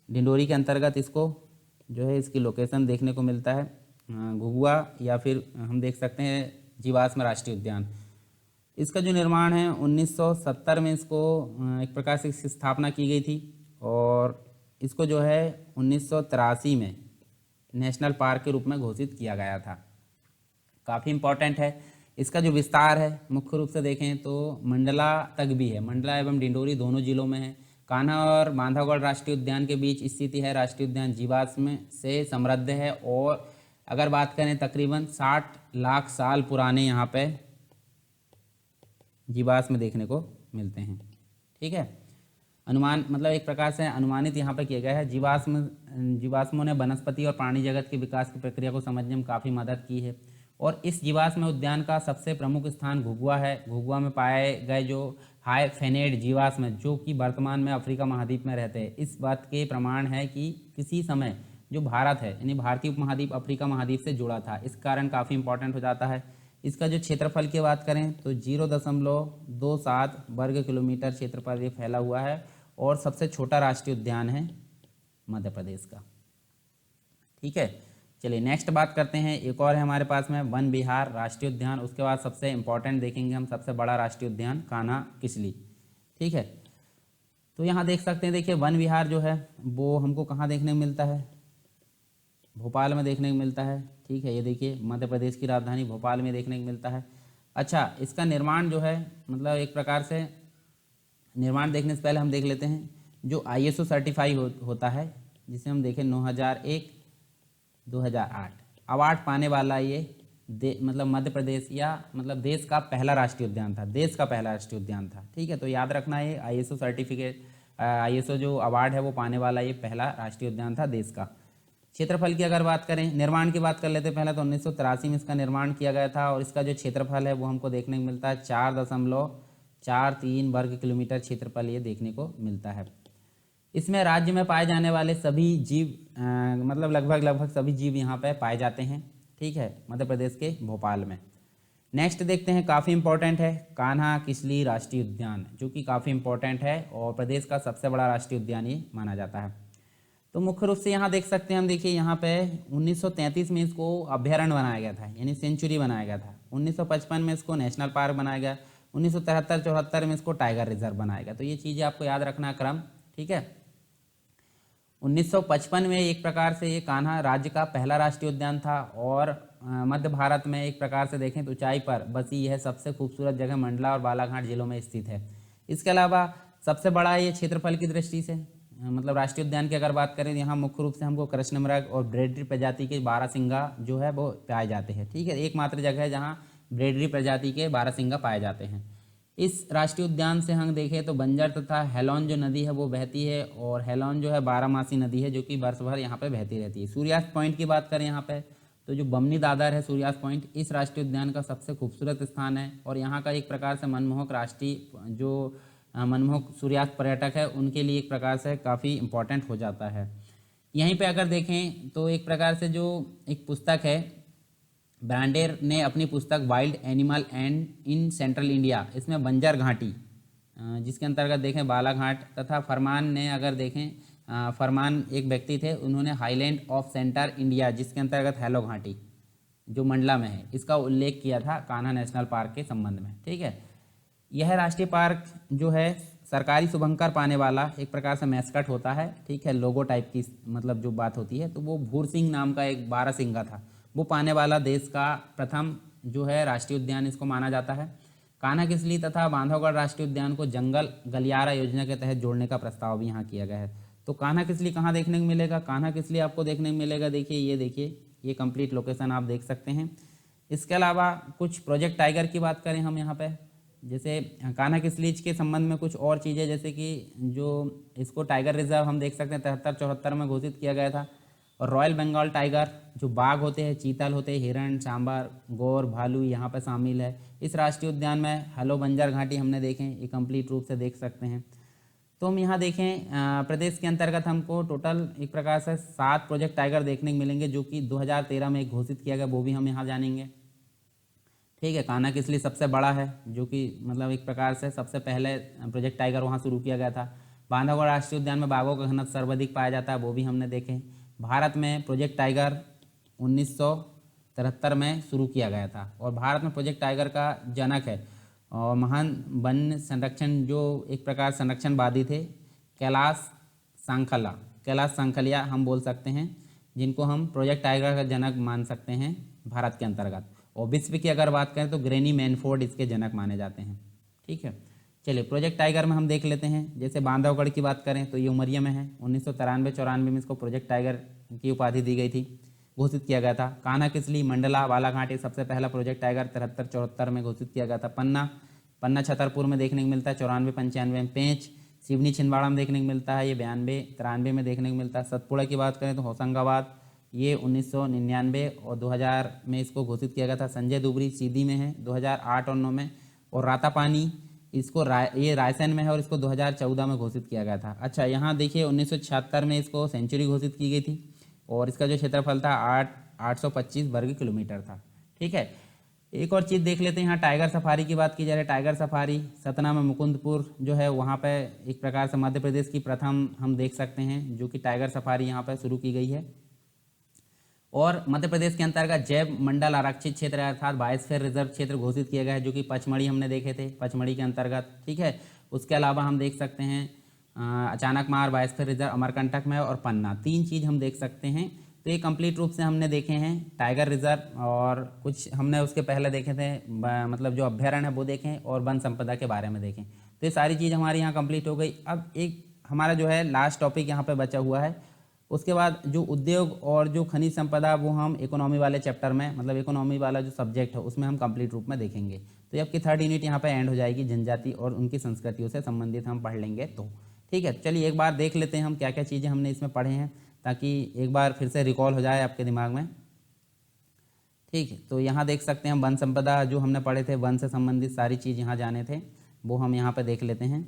A: डिंडोरी के अंतर्गत इसको जो है इसकी लोकेशन देखने को मिलता है घुघुआ, या फिर हम देख सकते हैं जीवाश्म राष्ट्रीय उद्यान। इसका जो निर्माण है 1970 में इसको एक प्रकार से इसकी स्थापना की गई थी और इसको जो है 1983 में नेशनल पार्क के रूप में घोषित किया गया था। काफ़ी इम्पोर्टेंट है। इसका जो विस्तार है मुख्य रूप से देखें तो मंडला तक भी है, मंडला एवं डिंडोरी दोनों जिलों में है। कान्हा और बांधवगढ़ राष्ट्रीय उद्यान के बीच स्थिति है। राष्ट्रीय उद्यान जीवाश्म से समृद्ध है और अगर बात करें तकरीबन 60 लाख साल पुराने यहाँ पे जीवाश्म देखने को मिलते हैं। ठीक है, अनुमान मतलब एक प्रकार से अनुमानित यहाँ पे किया गया है। जीवाश्मों ने वनस्पति और प्राणी जगत के विकास की प्रक्रिया को समझने में काफ़ी मदद की है और इस जीवाश्म उद्यान का सबसे प्रमुख स्थान घुघुआ है। घुघुआ में पाए गए जो हाइफेनेड जीवाश्म जो कि वर्तमान में अफ्रीका महाद्वीप में रहते हैं, इस बात के प्रमाण है कि किसी समय जो भारत है यानी भारतीय उपमहाद्वीप अफ्रीका महाद्वीप से जुड़ा था। इस कारण काफ़ी इंपॉर्टेंट हो जाता है। इसका जो क्षेत्रफल की बात करें तो 0.27 वर्ग किलोमीटर क्षेत्रफल ये फैला हुआ है और सबसे छोटा राष्ट्रीय उद्यान है मध्य प्रदेश का। ठीक है, चलिए नेक्स्ट बात करते हैं। एक और है हमारे पास में वन विहार राष्ट्रीय उद्यान। उसके बाद सबसे इम्पोर्टेंट देखेंगे हम सबसे बड़ा राष्ट्रीय उद्यान कान्हा किसली। ठीक है, तो यहाँ देख सकते हैं, देखिए वन विहार जो है वो हमको कहाँ देखने को मिलता है, भोपाल में देखने को मिलता है। ठीक है, ये देखिए मध्य प्रदेश की राजधानी भोपाल में देखने को मिलता है। अच्छा, इसका निर्माण जो है मतलब एक प्रकार से निर्माण देखने से पहले हम देख लेते हैं जो ISO सर्टिफाई होता है, जिसे हम देखें 9001 2008 अवार्ड पाने वाला ये मतलब मध्य प्रदेश या मतलब देश का पहला राष्ट्रीय उद्यान था, देश का पहला राष्ट्रीय उद्यान था। ठीक है, तो याद रखना ये ISO सर्टिफिकेट ISO जो अवार्ड है वो पाने वाला ये पहला राष्ट्रीय उद्यान था देश का। क्षेत्रफल की अगर बात करें, निर्माण की बात कर लेते हैं पहले, तो 1983 में इसका निर्माण किया गया था और इसका जो क्षेत्रफल है वो हमको देखने को मिलता है 4.43 वर्ग किलोमीटर क्षेत्रफल ये देखने को मिलता है। इसमें राज्य में पाए जाने वाले सभी जीव मतलब लगभग सभी जीव यहाँ पे पाए जाते हैं। ठीक है, मध्य प्रदेश के भोपाल में। नेक्स्ट देखते हैं, काफ़ी इंपॉर्टेंट है, कान्हा किसली राष्ट्रीय उद्यान, जो कि काफ़ी इंपॉर्टेंट है और प्रदेश का सबसे बड़ा राष्ट्रीय उद्यान ये माना जाता है। तो मुख्य रूप से यहाँ देख सकते हैं हम, देखिए यहाँ पे 1933 में इसको अभ्यारण्य बनाया गया था, यानी सेंचुरी बनाया गया था। 1955 में इसको नेशनल पार्क बनाया गया। 1973-74 में इसको टाइगर रिजर्व बनाया गया। तो ये चीज़ें आपको याद रखना क्रम। ठीक है, 1955 में एक प्रकार से ये कान्हा राज्य का पहला राष्ट्रीय उद्यान था और मध्य भारत में एक प्रकार से देखें तो ऊंचाई पर बसी यह सबसे खूबसूरत जगह मंडला और बालाघाट जिलों में स्थित है। इसके अलावा सबसे बड़ा ये क्षेत्रफल की दृष्टि से मतलब राष्ट्रीय उद्यान की अगर बात करें तो यहाँ मुख्य रूप से हमको कृष्णमृग और ब्रेडरी प्रजाति के बारहसिंगा जो है वो पाए जाते हैं। ठीक है, एकमात्र जगह है जहाँ ब्रेडरी प्रजाति के बारहसिंगा पाए जाते हैं। इस राष्ट्रीय उद्यान से हम देखें तो बंजर तथा हेलॉन जो नदी है वो बहती है और हेलॉन जो है बारहमासी नदी है जो कि वर्ष भर यहाँ पे बहती रहती है। सूर्यास्त पॉइंट की बात करें यहाँ पे तो जो बमनी दादर है सूर्यास्त पॉइंट इस राष्ट्रीय उद्यान का सबसे खूबसूरत स्थान है और यहाँ का एक प्रकार से मनमोहक राष्ट्रीय जो मनमोहक सूर्यास्त पर्यटक है उनके लिए एक प्रकार से काफ़ी इम्पोर्टेंट हो जाता है। यहीं पे अगर देखें तो एक प्रकार से जो एक पुस्तक है, ब्रांडेर ने अपनी पुस्तक wild animal and in central India, इसमें बंजर घाटी जिसके अंतर्गत देखें बालाघाट, तथा फरमान ने अगर देखें फरमान एक व्यक्ति थे, उन्होंने हाईलैंड ऑफ सेंटर इंडिया जिसके अंतर्गत हैलो घाटी जो मंडला में है इसका उल्लेख किया था कान्हा नेशनल पार्क के संबंध में। ठीक है, यह राष्ट्रीय पार्क जो है सरकारी शुभंकर पाने वाला एक प्रकार से मैस्कट होता है। ठीक है, लोगो टाइप की मतलब जो बात होती है, तो वो भूर सिंह नाम का एक बारहसिंगा था, वो पाने वाला देश का प्रथम जो है राष्ट्रीय उद्यान इसको माना जाता है। कान्हा किसली तथा बांधवगढ़ राष्ट्रीय उद्यान को जंगल गलियारा योजना के तहत जोड़ने का प्रस्ताव भी यहाँ किया गया है। तो कान्हा किसली कहाँ देखने को मिलेगा? कान्हा किसली आपको देखने को मिलेगा, देखिए ये कंप्लीट लोकेशन आप देख सकते हैं। इसके अलावा कुछ प्रोजेक्ट टाइगर की बात करें हम यहाँ पे, जैसे कान्हा किसलीज के संबंध में कुछ और चीज़ें, जैसे कि जो इसको टाइगर रिजर्व हम देख सकते हैं 73-74 में घोषित किया गया था। और रॉयल बंगाल टाइगर जो बाघ होते हैं, चीतल होते हैं, हिरण, सांबर, गौर, भालू यहाँ पर शामिल है इस राष्ट्रीय उद्यान में। हेलो बंजर घाटी हमने देखें, ये कंप्लीट रूप से देख सकते हैं। तो हम यहाँ देखें प्रदेश के अंतर्गत हमको टोटल एक प्रकार से 7 प्रोजेक्ट टाइगर देखने को मिलेंगे जो कि 2013 में घोषित किया गया, वो भी हम यहाँ जानेंगे। ठीक है, कान्हा किसली सबसे बड़ा है जो कि मतलब एक प्रकार से सबसे पहले प्रोजेक्ट टाइगर वहाँ शुरू किया गया था। बांधवगढ़ राष्ट्रीय उद्यान में बाघों का घनत्व सर्वाधिक पाया जाता है, वो भी हमने देखे। भारत में प्रोजेक्ट टाइगर 1973 में शुरू किया गया था और भारत में प्रोजेक्ट टाइगर का जनक है और महान वन संरक्षण जो एक प्रकार संरक्षणवादी थे कैलाश सांखलिया हम बोल सकते हैं, जिनको हम प्रोजेक्ट टाइगर का जनक मान सकते हैं भारत के अंतर्गत। और विश्व की अगर बात करें तो ग्रेनी मैनफोर्ड इसके जनक माने जाते हैं। ठीक है, चलिए प्रोजेक्ट टाइगर में हम देख लेते हैं। जैसे बांधवगढ़ की बात करें तो ये उमरिया में है, 1993-94 में इसको प्रोजेक्ट टाइगर की उपाधि दी गई थी, घोषित किया गया था। कान्हा किसली, मंडला, बालाघाट ये सबसे पहला प्रोजेक्ट टाइगर 73-74 में घोषित किया गया था। पन्ना छतरपुर में देखने को मिलता है 94-95 में। पेंच सिवनी छिंदवाड़ा में देखने को मिलता है, ये 92-93 में देखने को मिलता है। सतपुड़ा की बात करें तो होशंगाबाद ये 1999 और 2000 में इसको घोषित किया गया था। संजय दुबरी सीधी में है 2008 और 9 में। और रातापानी इसको ये रायसेन में है और इसको 2014 में घोषित किया गया था। अच्छा, यहाँ देखिए 1976 में इसको सेंचुरी घोषित की गई थी और इसका जो क्षेत्रफल था 825 वर्ग किलोमीटर था। ठीक है, एक और चीज़ देख लेते हैं। यहाँ टाइगर सफारी की बात की जा रही है। टाइगर सफारी सतना में मुकुंदपुर जो है वहाँ पे एक प्रकार से मध्य प्रदेश की प्रथम हम देख सकते हैं जो कि टाइगर सफारी यहाँ पर शुरू की गई है। और मध्य प्रदेश के अंतर्गत जैव मंडल आरक्षित क्षेत्र अर्थात बायोस्फीयर रिजर्व क्षेत्र घोषित किया गया है जो कि पचमढ़ी हमने देखे थे, पचमढ़ी के अंतर्गत। ठीक है, उसके अलावा हम देख सकते हैं अचानकमार बायोस्फीयर रिजर्व अमरकंटक में और पन्ना, 3 चीज़ हम देख सकते हैं। तो ये कंप्लीट रूप से हमने देखे हैं टाइगर रिजर्व और कुछ हमने उसके पहले देखे थे मतलब जो अभ्यारण्य है वो देखें और वन संपदा के बारे में देखें। तो ये सारी चीज़ हमारी यहाँ कंप्लीट हो गई। अब एक हमारा जो है लास्ट टॉपिक यहाँ पे बचा हुआ है, उसके बाद जो उद्योग और जो खनिज संपदा वो हम इकोनॉमी वाले चैप्टर में मतलब इकोनॉमी वाला जो सब्जेक्ट है उसमें हम कंप्लीट रूप में देखेंगे। तो ये आपकी 3rd यूनिट यहाँ पे एंड हो जाएगी, जनजाति और उनकी संस्कृतियों से संबंधित हम पढ़ लेंगे। तो ठीक है, चलिए एक बार देख लेते हैं हम क्या क्या चीज़ें हमने इसमें पढ़े हैं ताकि एक बार फिर से रिकॉल हो जाए आपके दिमाग में। ठीक है, तो यहाँ देख सकते हैं वन संपदा जो हमने पढ़े थे, वन से संबंधित सारी चीज़ यहाँ जाने थे वो हम यहाँ पर देख लेते हैं।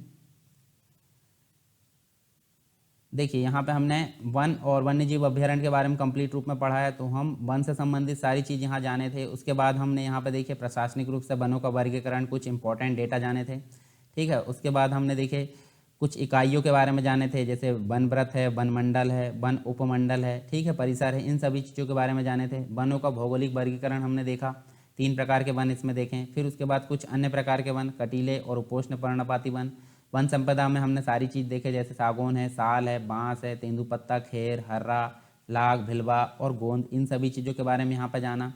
A: देखिए यहाँ पे हमने वन और वन्यजीव अभ्यारण्य के बारे में कंप्लीट रूप में पढ़ा है, तो हम वन से संबंधित सारी चीज़ यहाँ जाने थे। उसके बाद हमने यहाँ पे देखिए प्रशासनिक रूप से वनों का वर्गीकरण, कुछ इंपॉर्टेंट डेटा जाने थे, ठीक है। उसके बाद हमने देखे कुछ इकाइयों के बारे में जाने थे, जैसे वन व्रत है, वन मंडल है, वन उपमंडल है, ठीक है, परिसर है, इन सभी चीज़ों के बारे में जाने थे। वनों का भौगोलिक वर्गीकरण हमने देखा, 3 प्रकार के वन इसमें देखें। फिर उसके बाद कुछ अन्य प्रकार के वन, कटीले और उपोष्ण पर्णपाती वन। वन संपदा में हमने सारी चीज़ देखे, जैसे सागौन है, साल है, बांस है, तेंदुपत्ता, खेर, हर्रा, लाख, भिलवा और गोंद, इन सभी चीज़ों के बारे में यहाँ पर जाना।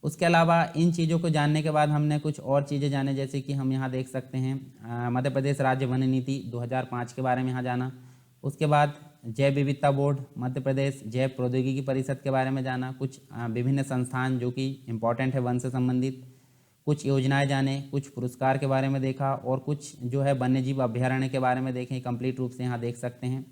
A: उसके अलावा इन चीज़ों को जानने के बाद हमने कुछ और चीज़ें जाने, जैसे कि हम यहाँ देख सकते हैं मध्य प्रदेश राज्य वन नीति 2005 के बारे में यहाँ जाना। उसके बाद जैव विविधता बोर्ड, मध्य प्रदेश जैव प्रौद्योगिकी परिषद के बारे में जाना। कुछ विभिन्न संस्थान जो कि इम्पोर्टेंट है वन से संबंधित, कुछ योजनाएं जाने, कुछ पुरस्कार के बारे में देखा, और कुछ जो है वन्यजीव अभ्यारण्य के बारे में देखें, कंप्लीट रूप से यहाँ देख सकते हैं,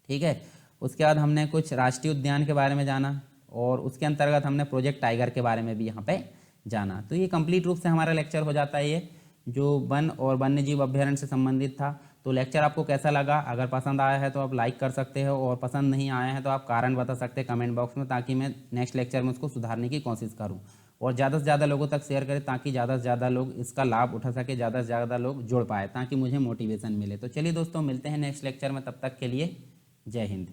A: ठीक है। उसके बाद हमने कुछ राष्ट्रीय उद्यान के बारे में जाना, और उसके अंतर्गत हमने प्रोजेक्ट टाइगर के बारे में भी यहाँ पे जाना। तो ये कंप्लीट रूप से हमारा लेक्चर हो जाता है, ये जो वन और वन्यजीव अभ्यारण्य से संबंधित था। तो लेक्चर आपको कैसा लगा? अगर पसंद आया है तो आप लाइक कर सकते हो, और पसंद नहीं आया है तो आप कारण बता सकते हैं कमेंट बॉक्स में, ताकि मैं नेक्स्ट लेक्चर में उसको सुधारने की कोशिश करूँ। और ज़्यादा से ज़्यादा लोगों तक शेयर करें, ताकि ज़्यादा से ज़्यादा लोग इसका लाभ उठा सके, ज़्यादा से ज़्यादा लोग जुड़ पाए, ताकि मुझे मोटिवेशन मिले। तो चलिए दोस्तों, मिलते हैं नेक्स्ट लेक्चर में, तब तक के लिए जय हिंद।